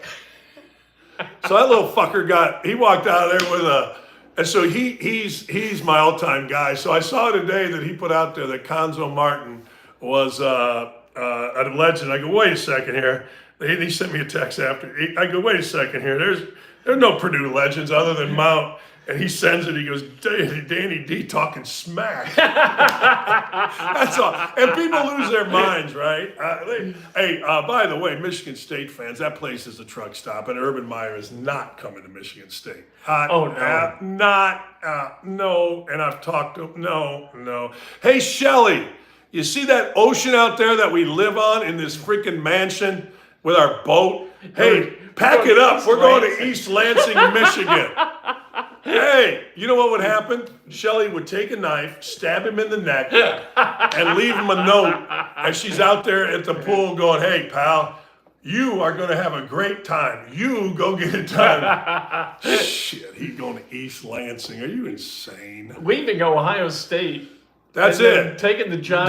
So that little fucker he walked out of there and so he's my all-time guy. So I saw today that he put out there that Conzo Martin was a legend. I go, wait a second here. He sent me a text after. I go, wait a second here. There's no Purdue legends other than Mount. And he sends it. He goes, Danny D talking smack. That's all. And people lose their minds, right? By the way, Michigan State fans, that place is a truck stop, and Urban Meyer is not coming to Michigan State. No. No. And I've talked to him. No. Hey, Shelly, you see that ocean out there that we live on in this freaking mansion with our boat? Hey, pack it up. We're going to East Lansing, Michigan. Hey, you know what would happen? Shelly would take a knife, stab him in the neck, and leave him a note as she's out there at the pool going, hey, pal, you are going to have a great time. You go get it done. Shit, he's going to East Lansing. Are you insane? Leaving Ohio State That's And then it. taking the job,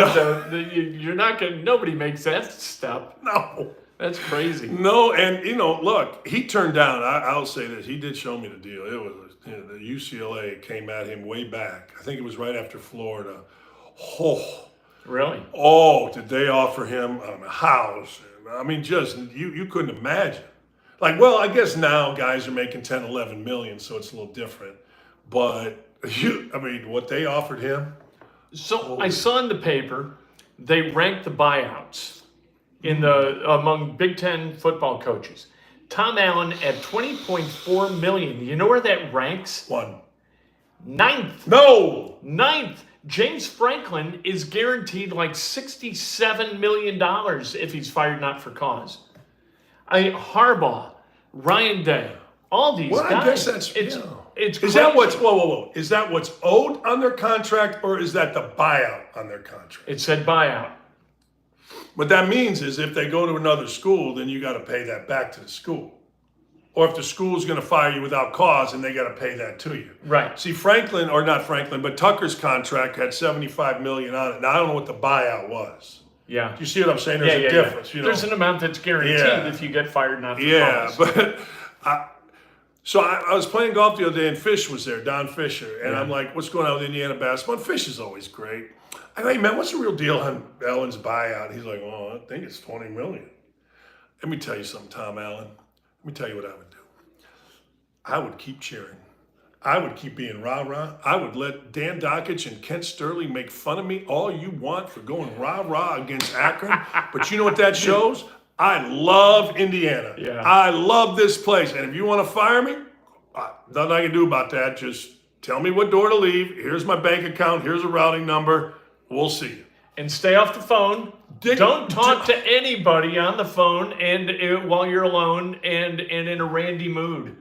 you're not going to, nobody makes that step. No. That's crazy. No, and look, he turned down. I'll say this: he did show me the deal. It was the UCLA came at him way back. I think it was right after Florida. Really? Did they offer him a house? I mean, just you couldn't imagine. Like, well, I guess now guys are making 10, 11 million, so it's a little different. But what they offered him. So I saw in the paper they ranked the buyouts among Big Ten football coaches. Tom Allen at $20.4 million. You know where that ranks? One. Ninth. No. Ninth. James Franklin is guaranteed like $67 million if he's fired not for cause. Harbaugh, Ryan Day, all these guys. I guess that's it's Is crazy. that what's whoa? Is that what's owed on their contract, or is that the buyout on their contract? It said buyout. What that means is if they go to another school, then you got to pay that back to the school. Or if the school's going to fire you without cause, then they got to pay that to you. Right. See, not Franklin, but Tucker's contract had $75 million on it. Now I don't know what the buyout was. Yeah. Do you see what I'm saying? There's a difference. There's an amount that's guaranteed if you get fired not for cause. But I was playing golf the other day, and Fish was there, Don Fisher, and I'm like, "What's going on with Indiana basketball?" And Fish is always great. I go, "Hey man, what's the real deal on Allen's buyout?" He's like, "Oh, I think it's $20 million." Let me tell you something, Tom Allen. Let me tell you what I would do. I would keep cheering. I would keep being rah-rah. I would let Dan Dockich and Kent Sterling make fun of me all you want for going rah-rah against Akron. But you know what that shows? I love Indiana. Yeah. I love this place. And if you want to fire me, nothing I can do about that. Just tell me what door to leave. Here's my bank account. Here's a routing number. We'll see you. And stay off the phone. Don't talk to anybody on the phone and while you're alone and in a randy mood.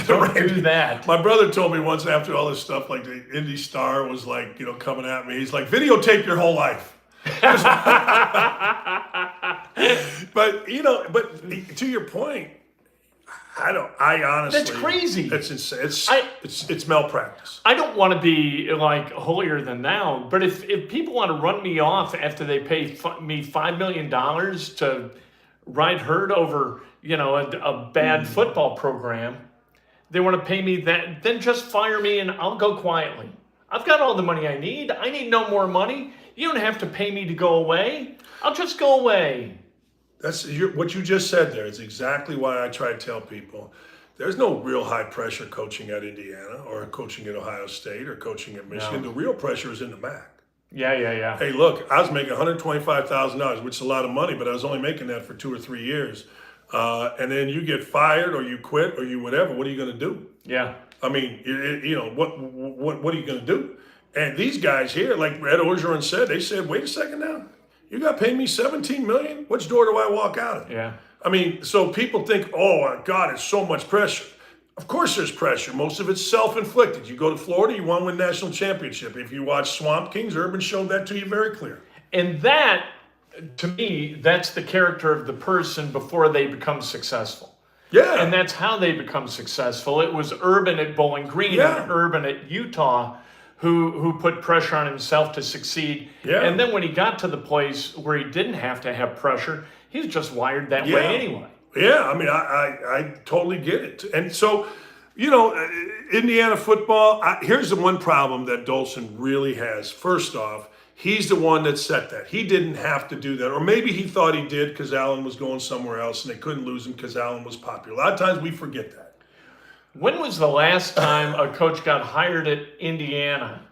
Don't do that. My brother told me once after all this stuff, like the Indy Star was like, coming at me. He's like, videotape your whole life. But to your point, I honestly. That's crazy. It's insane. It's malpractice. I don't want to be like holier than thou, but if people want to run me off after they pay me $5 million to ride herd over, a bad football program, they want to pay me that, then just fire me and I'll go quietly. I've got all the money I need. I need no more money. You don't have to pay me to go away. I'll just go away. That's what you just said there. It's exactly why I try to tell people there's no real high pressure coaching at Indiana or coaching at Ohio State or coaching at Michigan. No. The real pressure is in the MAC. Yeah. Hey, look, I was making $125,000, which is a lot of money, but I was only making that for 2 or 3 years. And then you get fired or you quit or you whatever. What are you going to do? Yeah. I mean, what are you going to do? And these guys here, like Ed Orgeron said, they said, wait a second now. You got to pay me $17 million? Which door do I walk out of? Yeah. I mean, so people think, oh, God, it's so much pressure. Of course there's pressure. Most of it's self-inflicted. You go to Florida, you want to win national championship. If you watch Swamp Kings, Urban showed that to you very clear. And that, to me, that's the character of the person before they become successful. Yeah. And that's how they become successful. It was Urban at Bowling Green and Urban at Utah who put pressure on himself to succeed. Yeah. And then when he got to the place where he didn't have to have pressure, he was just wired that way anyway. Yeah, I mean, I totally get it. And so, Indiana football, here's the one problem that Dolson really has. First off, he's the one that set that. He didn't have to do that. Or maybe he thought he did because Allen was going somewhere else and they couldn't lose him because Allen was popular. A lot of times we forget that. When was the last time a coach got hired at Indiana?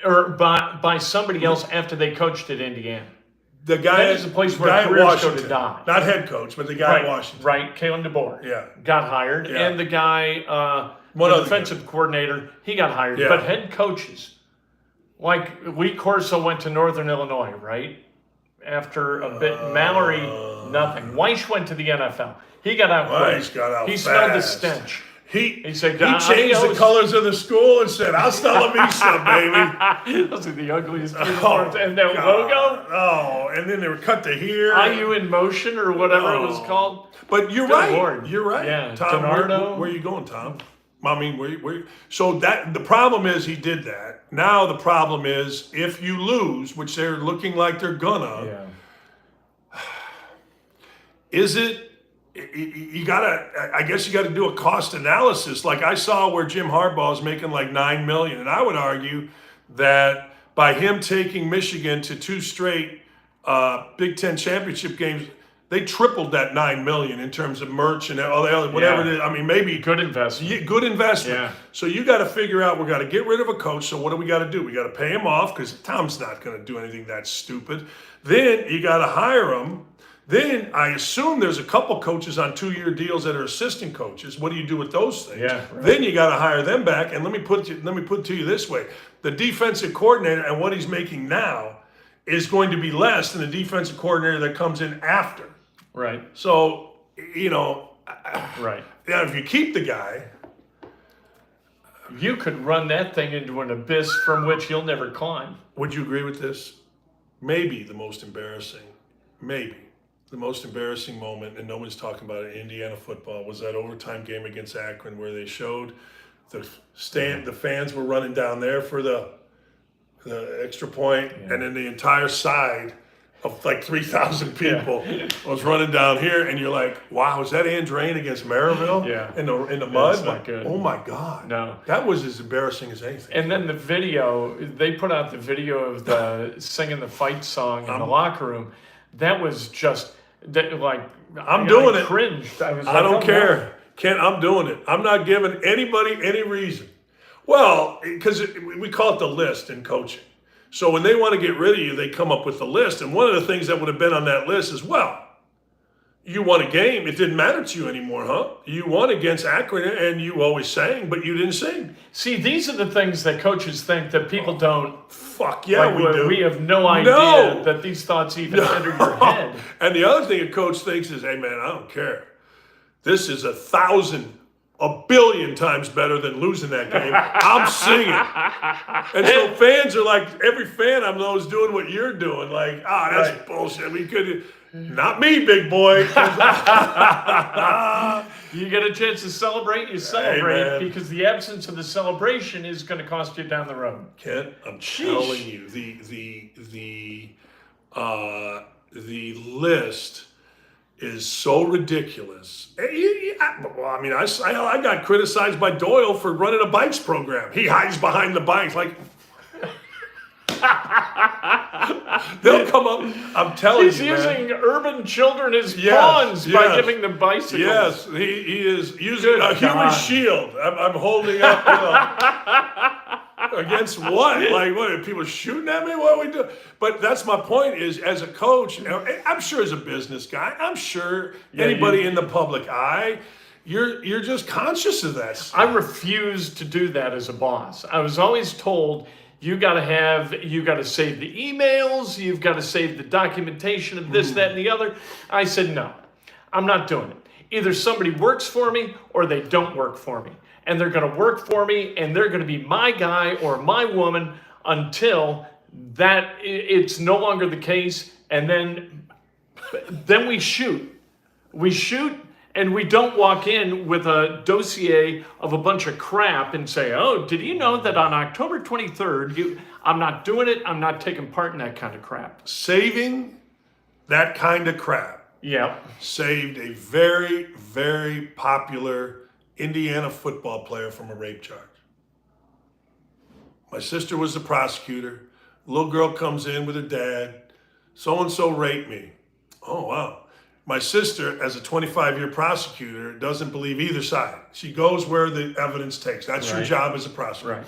Or by somebody else after they coached at Indiana? The guy that is a place where careers go to die. Not head coach, but the guy at Washington. Right, Kalen DeBoer. Yeah. Got hired. Yeah. And the guy, the defensive coordinator, he got hired. Yeah. But head coaches, like Lee Corso went to Northern Illinois, right? After a bit, Mallory, nothing. Weiss went to the NFL. He got out quick. Weiss got out He smelled the fast. stench. He said, he changed the colors of the school and said, "Hasta la vista, baby." Those are the ugliest uniforms. And that logo? Oh, and then they were cut to here. IU in Motion or whatever it was called. But you're Good right. Lord. You're right. Yeah. Tom, DiNardo. where are you going, Tom? I mean, so that the problem is he did that. Now the problem is if you lose, which they're looking like they're gonna, is it? You gotta. I guess you got to do a cost analysis. Like I saw where Jim Harbaugh is making like $9 million, and I would argue that by him taking Michigan to 2 straight Big Ten championship games, they tripled that $9 million in terms of merch and all the other whatever it is. I mean, maybe good investment. Yeah, good investment. Yeah. So you got to figure out. We got to get rid of a coach. So what do we got to do? We got to pay him off because Tom's not going to do anything that stupid. Then you got to hire him. Then I assume there's a couple coaches on 2-year deals that are assistant coaches. What do you do with those things? Yeah, right. Then you got to hire them back. And let me put it to you this way: the defensive coordinator and what he's making now is going to be less than the defensive coordinator that comes in after. Right. So Right. Yeah, if you keep the guy, you could run that thing into an abyss from which you'll never climb. would you agree with this? Maybe the most embarrassing moment, and no one's talking about it in Indiana football, was that overtime game against Akron where they showed the fans were running down there for the extra point, and then the entire side of like 3,000 people was running down here, and you're like, wow, is that Andrain against Maryville in the mud? That's not good. Oh my God. No. That was as embarrassing as anything. And then the video, they put out the video of the singing the fight song in the locker room. That was just like I'm doing it. Cringed. I was. I don't care. Ken, I'm doing it. I'm not giving anybody any reason. Well, because we call it the list in coaching. So when they want to get rid of you, they come up with the list. And one of the things that would have been on that list is, well, you won a game. It didn't matter to you anymore, huh? You won against Akron, and you always sang, but you didn't sing. See, these are the things that coaches think that people don't. Fuck yeah, like, we do. We have no idea that these thoughts even enter your head. And the other thing a coach thinks is, hey, man, I don't care. This is 1,000, a billion times better than losing that game. I'm singing. And so fans are like, every fan I know is doing what you're doing. Like, that's bullshit. We could, not me, big boy. You get a chance to celebrate, you celebrate, Hey, because the absence of the celebration is going to cost you down the road. Kent, I'm telling you, the list is so ridiculous. I got criticized by Doyle for running a bikes program. He hides behind the bikes like. They'll come up. I'm telling He's you, man. using urban children as pawns by giving them bicycles. Yes, he is using a human shield. I'm holding up. Against what? Like, what? Are people shooting at me? What are we doing? But that's my point is, as a coach, I'm sure as a business guy, I'm sure anybody in the public eye, you're just conscious of that stuff. I refuse to do that as a boss. I was always told, you got to save the emails, you've got to save the documentation of this, that, and the other. I said, no, I'm not doing it. Either somebody works for me or they don't work for me. And they're going to work for me, and they're going to be my guy or my woman until that it's no longer the case. And then we shoot. We shoot, and we don't walk in with a dossier of a bunch of crap and say, oh, did you know that on October 23rd, I'm not doing it. I'm not taking part in that kind of crap. Saving that kind of crap saved a very, very popular Indiana football player from a rape charge. My sister was the prosecutor. Little girl comes in with her dad. So-and-so raped me. Oh, wow. My sister, as a 25-year prosecutor, doesn't believe either side. She goes where the evidence takes. That's your job as a prosecutor. Right.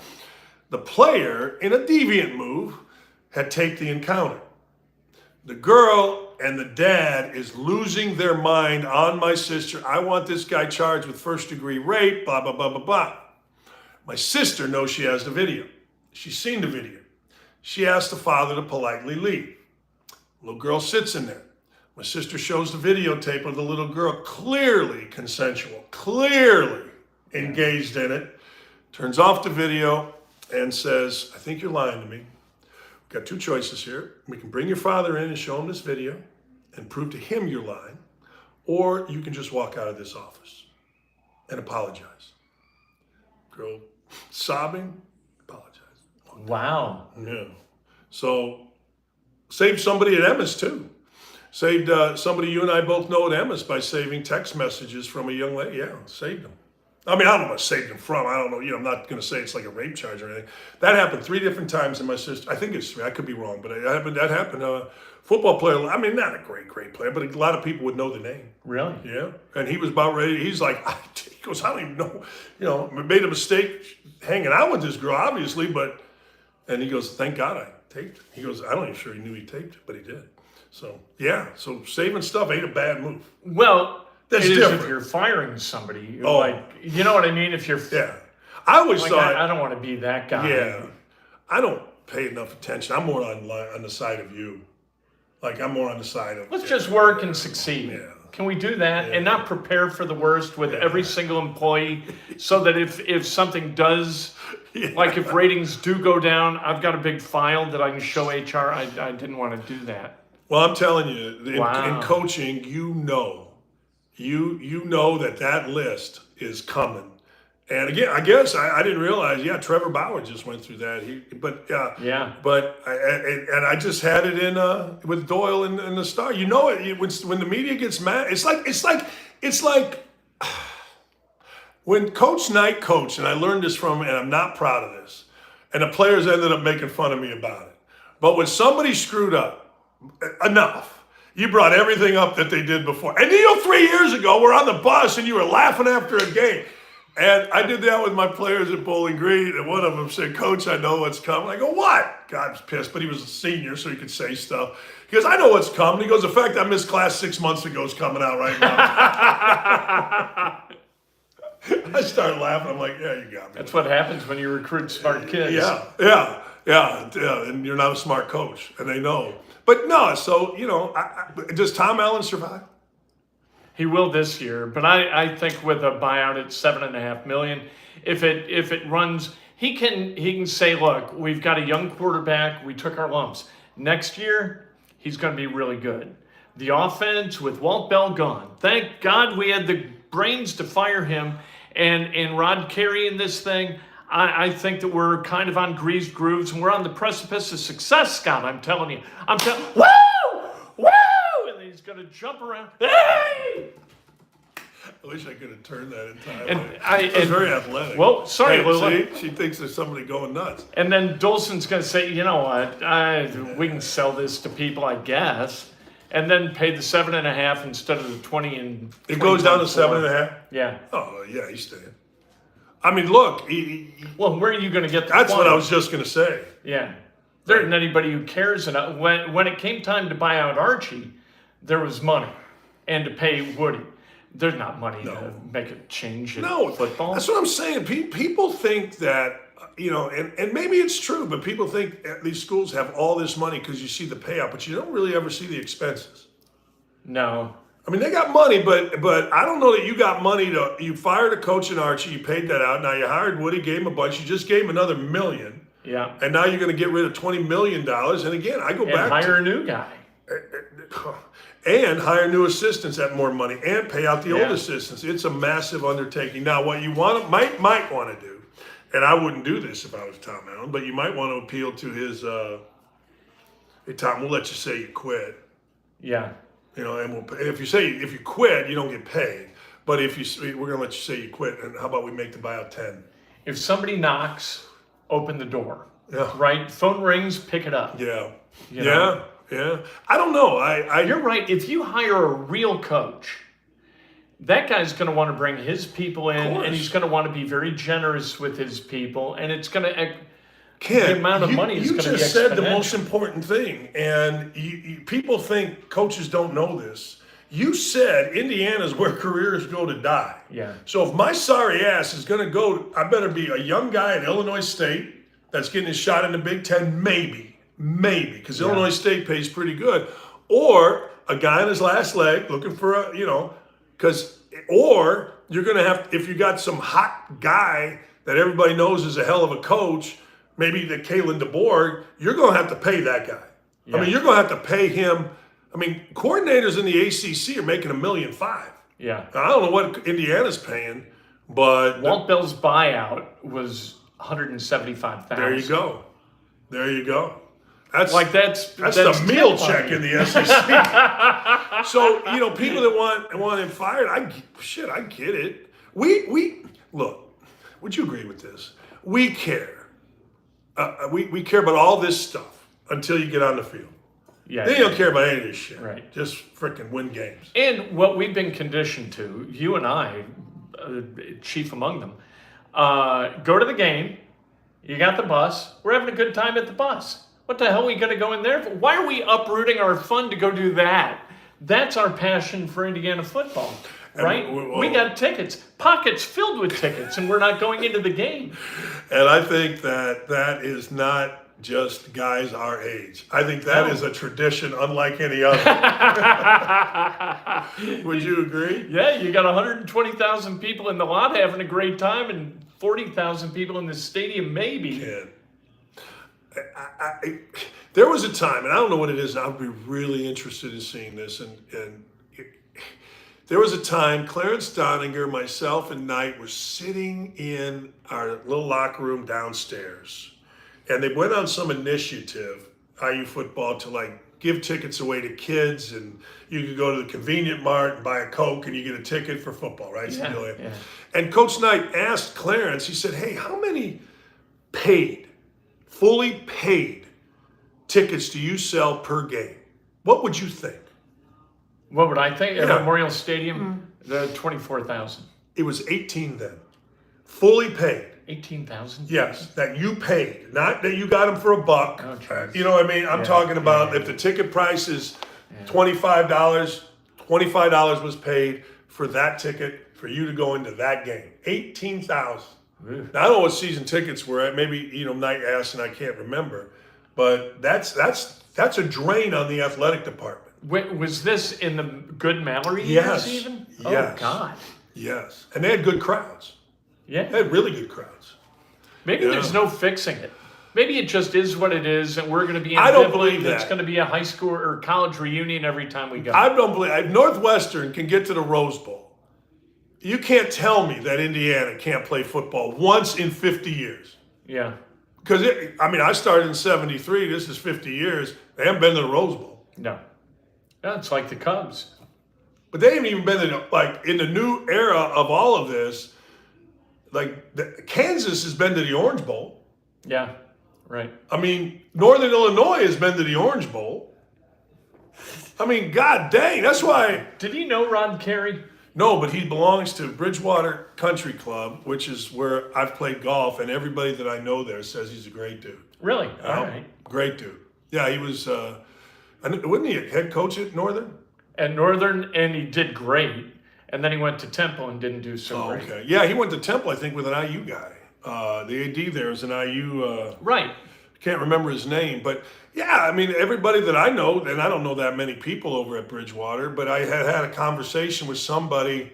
The player, in a deviant move, had taped the encounter. The girl and the dad is losing their mind on my sister. I want this guy charged with first-degree rape, blah, blah, blah, blah, blah. My sister knows she has the video. She's seen the video. She asked the father to politely leave. Little girl sits in there. My sister shows the videotape of the little girl, clearly consensual, clearly engaged in it, turns off the video and says, I think you're lying to me. We've got two choices here. We can bring your father in and show him this video and prove to him you're lying, or you can just walk out of this office and apologize. Girl sobbing, apologized. Wow. Yeah. So saved somebody at Emmis too. Saved somebody you and I both know at Emmis by saving text messages from a young lady. Yeah, saved them. I mean, I don't know what saved them from. I don't know. I'm not going to say it's like a rape charge or anything. That happened 3 different times in my sister. I think it's 3. I could be wrong, but that happened. Football player. I mean, not a great player, but a lot of people would know the name. Really? Yeah. And he was about ready. He's like, he goes, I don't even know. Made a mistake hanging out with this girl, obviously, but. And he goes, thank God I taped it. He goes, I don't even sure he knew he taped it, but he did. So, yeah. So saving stuff ain't a bad move. Well, that's it is different. if you're firing somebody. Oh. Like, you know what I mean? If you're... Yeah. I always like, thought... I don't want to be that guy. Yeah. I don't pay enough attention. I'm more on the side of you. Like, I'm more on the side of... Let's just work and succeed. Yeah. Can we do that and not prepare for the worst with every single employee so that if something does... Yeah. Like if ratings do go down, I've got a big file that I can show HR. I didn't want to do that. Well, I'm telling you, Wow. in coaching, you know that list is coming. And again, I guess I didn't realize. Yeah, Trevor Bauer just went through that. But I just had it in with Doyle and the Star. You know it when the media gets mad. It's like. When Coach Knight coached, and I learned this from him, and I'm not proud of this, and the players ended up making fun of me about it. But when somebody screwed up, enough. You brought everything up that they did before. And 3 years ago, we're on the bus, and you were laughing after a game. And I did that with my players at Bowling Green, and one of them said, Coach, I know what's coming. I go, what? God was pissed, but he was a senior, so he could say stuff. He goes, I know what's coming. He goes, the fact I missed class 6 months ago is coming out right now. I started laughing. I'm like, yeah, you got me. That's what happens when you recruit smart kids. Yeah. And you're not a smart coach, and they know. But no, so, does Tom Allen survive? He will this year, but I think with a buyout at $7.5 million, if it runs, he can say, look, we've got a young quarterback. We took our lumps. Next year, he's going to be really good. The offense with Walt Bell gone. Thank God we had the brains to fire him. And Rod carrying this thing, I think that we're kind of on greased grooves and we're on the precipice of success, Scott. I'm telling you. Woo! Woo! And he's going to jump around. Hey! I wish I could have turned that in time. And He's very athletic. Well, sorry, Lula. See, she thinks there's somebody going nuts. And then Dolson's going to say, you know what, we can sell this to people, I guess. And then pay the 7.5 instead of the 20 and it goes down to 7.5. Yeah. Oh yeah, he's staying. I mean, look. Well, where are you going to get the That's 20? what I was just going to say. Yeah. There isn't anybody who cares enough. When it came time to buy out Archie, there was money, and to pay Woody. There's not money to make a change in football. That's what I'm saying. People think that. And maybe it's true, but people think these schools have all this money because you see the payout, but you don't really ever see the expenses. No. I mean, they got money, but I don't know that you got money you fired a coach in Archie, you paid that out. Now you hired Woody, gave him a bunch. You just gave him another $1 million. Yeah. And now you're going to get rid of $20 million. And again, I go back hire a new guy. And hire new assistants at more money and pay out the old assistants. It's a massive undertaking. Now, what you might want to do, and I wouldn't do this if I was Tom Allen, but you might want to appeal to his, hey, Tom, we'll let you say you quit. Yeah. And if you quit, you don't get paid. But we're going to let you say you quit, and how about we make the buyout 10? If somebody knocks, open the door. Yeah. Right? Phone rings, pick it up. Yeah. You know? Yeah. I don't know. You're right. If you hire a real coach, that guy's going to want to bring his people in, and he's going to want to be very generous with his people, and it's going to... the amount of money is going to be exponential. You just said the most important thing, and people think coaches don't know this. You said Indiana's where careers go to die. Yeah. So if my sorry ass is going to go, I better be a young guy at Illinois State that's getting his shot in the Big Ten, maybe, because Illinois State pays pretty good, or a guy on his last leg looking for or you're going to have, if you got some hot guy that everybody knows is a hell of a coach, maybe the Kalen DeBoer, you're going to have to pay that guy. Yeah. I mean, you're going to have to pay him. I mean, coordinators in the ACC are making $1.5 million. Yeah. Now, I don't know what Indiana's paying, But Walt Bell's buyout was $175,000. there you go. There you go. That's That's the meal tip check money. in the SEC. So people that want him fired, I get it. We look. Would you agree with this? We care. We care about all this stuff until you get on the field. Yeah. Then you don't care about any of this shit. Right. Just freaking win games. And what we've been conditioned to, you and I, chief among them, go to the game. You got the bus. We're having a good time at the bus. What the hell are we going to go in there for? Why are we uprooting our fun to go do that? That's our passion for Indiana football, right? We got tickets, pockets filled with tickets, and we're not going into the game. And I think that is not just guys our age. I think that is a tradition unlike any other. Would you agree? Yeah, you got 120,000 people in the lot having a great time and 40,000 people in the stadium maybe. Kid. There was a time, and I don't know what it is, and I would be really interested in seeing this, there was a time Clarence Doninger, myself, and Knight were sitting in our little locker room downstairs, and they went on some initiative, IU football, to give tickets away to kids, and you could go to the convenient mart and buy a Coke, and you get a ticket for football, right? Yeah. And Coach Knight asked Clarence, he said, hey, how many fully paid tickets do you sell per game? What would you think? What would I think? At Yeah. Memorial Stadium, the 24,000. It was 18 then. Fully paid. 18,000? Yes, that you paid, not that you got them for $1. Oh, geez. You know what I mean? I'm talking about if the ticket price is $25, $25 was paid for that ticket for you to go into that game. 18,000. Now, I don't know what season tickets were at. Maybe Knight asked and I can't remember, but that's a drain on the athletic department. Was this in the good Mallory Yes. years even? Yes. Oh, God. Yes, and they had good crowds. Yeah. They had really good crowds. Maybe there's no fixing it. Maybe it just is what it is, and we're going to be I don't ambivalent. believe It's that. going to be a high school or college reunion every time we go. I don't believe Northwestern can get to the Rose Bowl. You can't tell me that Indiana can't play football once in 50 years. Yeah. Because, I started in 73. This is 50 years. They haven't been to the Rose Bowl. No. Yeah, it's like the Cubs. But they haven't even been in the new era of all of this. Kansas has been to the Orange Bowl. Yeah, right. Northern Illinois has been to the Orange Bowl. God dang, that's why. Did you know Ron Carey? No, but he belongs to Bridgewater Country Club, which is where I've played golf, and everybody that I know there says he's a great dude. Really? All right. Great dude. Yeah, he was, wasn't he a head coach at Northern? At Northern, and he did great. And then he went to Temple and didn't do so great. Okay. Yeah, he went to Temple, I think, with an IU guy. The AD there is an IU. Right. Can't remember his name, but yeah, everybody that I know, and I don't know that many people over at Bridgewater, but I had a conversation with somebody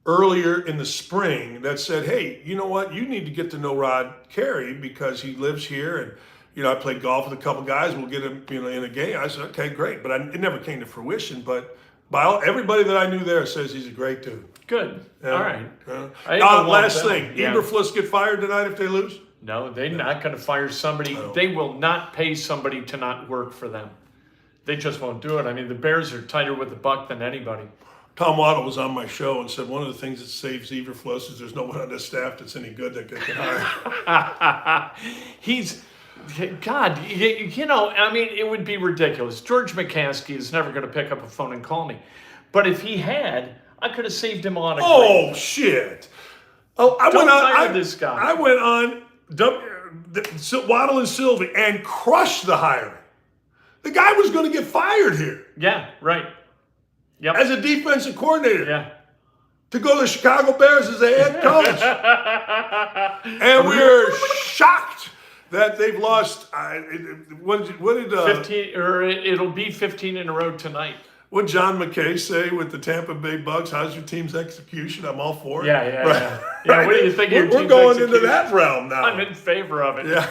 earlier in the spring that said, hey, you know what? You need to get to know Rod Carey because he lives here, and I played golf with a couple guys. We'll get him, in a game. I said, okay, great, but it never came to fruition. But everybody that I knew there says he's a great dude. Good. Yeah. All right. Last thing, Eberflus get fired tonight if they lose? No, they're not going to fire somebody. They will not pay somebody to not work for them. They just won't do it. The Bears are tighter with the buck than anybody. Tom Waddle was on my show and said one of the things that saves Eberflus is there's no one on this staff that's any good that they can hire. God, it would be ridiculous. George McCaskey is never going to pick up a phone and call me. But if he had, I could have saved him on a Oh, shit. Oh, this guy. I went on Waddle and Sylvie and crushed the hiring. The guy was going to get fired here. Yeah, right. Yep. As a defensive coordinator. Yeah. To go to the Chicago Bears as a head coach. And we're shocked that they've lost. What did 15, or it'll be 15 in a row tonight. What John McKay say with the Tampa Bay Bucks? How's your team's execution? I'm all for it. Yeah. Right. Yeah, what do you think? We're going into that realm now. I'm in favor of it. Yeah.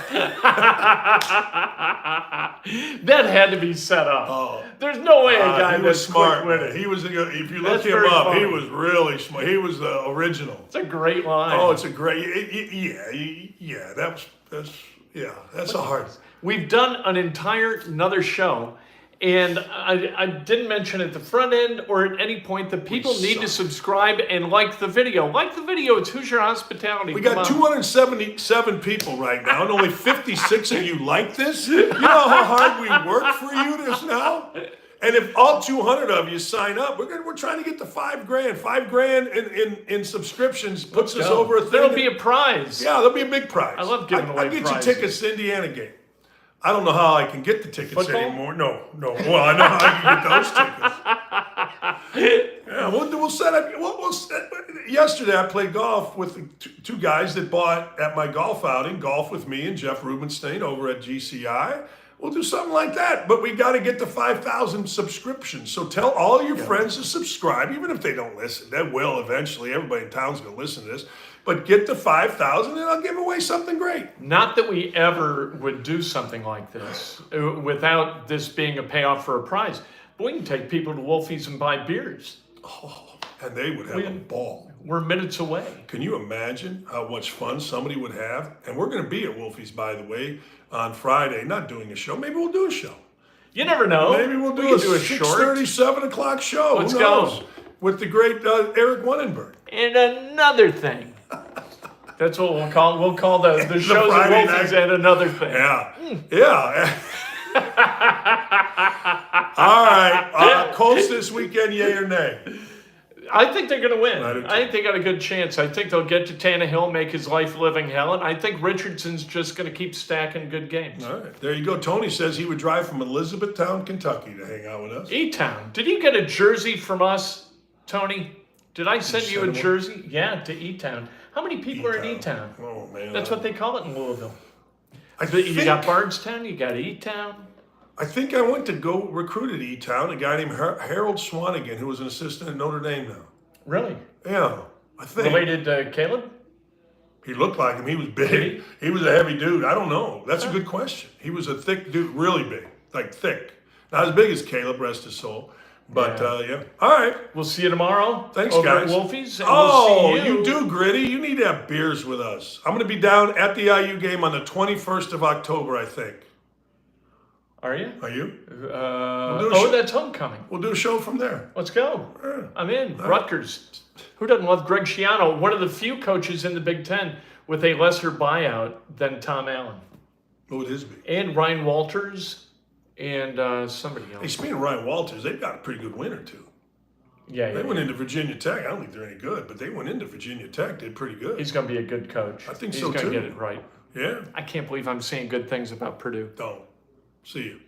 That had to be set up. Oh. There's no way a guy he that's was smart. quick-witted. Man. He was. If you That's look him very up, funny. he was really smart. He was the original. It's a great line. Oh, it's a great. Yeah. That's a hard. We've done another show, and I didn't mention at the front end or at any point that people need to subscribe and like the video. Like the video. It's Hoosier Hospitality. We got 277 people right now, and only 56 of you like this. You know how hard we work for you this now. And if all 200 of you sign up, we're trying to get to $5,000. $5,000 in subscriptions puts us over a thing. There'll be a prize. Yeah, there'll be a big prize. I love giving away I'll get prizes. you tickets to Indiana game. I don't know how I can get the tickets Football? anymore. No. Well, I know how I can get those tickets. Yeah, we'll set up. Yesterday, I played golf with the two guys that bought at my golf outing, Golf with Me and Jeff Rubenstein over at GCI. We'll do something like that, but we got to get to 5,000 subscriptions. So tell all your friends to subscribe, even if they don't listen. They will eventually. Everybody in town's going to listen to this. But get to 5,000 and I'll give away something great. Not that we ever would do something like this without this being a payoff for a prize. But we can take people to Wolfie's and buy beers. Oh, and they would have a ball. We're minutes away. Can you imagine how much fun somebody would have? And we're going to be at Wolfie's, by the way, on Friday. Not doing a show. Maybe we'll do a show. You never know. Maybe we'll do a 6:30, 7 o'clock show. Let's Who knows? go. With the great Eric Wannenberg. And another thing. That's what we'll call. We'll call the shows at Friday Wolfie's night. and another thing. Yeah. All right. Colts this weekend, yay or nay? I think they're going to win. I do too. I think they got a good chance. I think they'll get to Tannehill, make his life living hell, and I think Richardson's just going to keep stacking good games. All right. There you go. Tony says he would drive from Elizabethtown, Kentucky to hang out with us. E-Town. Did you get a jersey from us, Tony? Did I send you a send one? jersey? Yeah, to E-Town. How many people are in E-Town? Oh, man. That's what they call it in Louisville. I You got think, Bardstown, you got E-Town. I think I went to go recruit at E-Town, a guy named Harold Swanigan, who was an assistant at Notre Dame now. Really? Yeah, I think. Related to Caleb? He looked like him. He was big. He was a heavy dude. I don't know. That's a good question. He was a thick dude, really big, like thick. Not as big as Caleb, rest his soul. But, yeah. All right. We'll see you tomorrow. Thanks, over guys. At Wolfie's. And Oh, we'll see you do, Gritty. You need to have beers with us. I'm going to be down at the IU game on the 21st of October, I think. Are you? Are you? do a show. Oh, that's homecoming. We'll do a show from there. Let's go. Yeah. I'm in. Rutgers. Who doesn't love Greg Schiano? One of the few coaches in the Big Ten with a lesser buyout than Tom Allen. What would his be? And Ryan Walters and somebody Hey, else. speaking of Ryan Walters, they've got a pretty good winner, too. Yeah, They went into Virginia Tech. I don't think they're any good, but they went into Virginia Tech, did pretty good. He's going to be a good coach. I think He's so, going too. to get it right. Yeah. I can't believe I'm saying good things about Purdue. Don't. See you.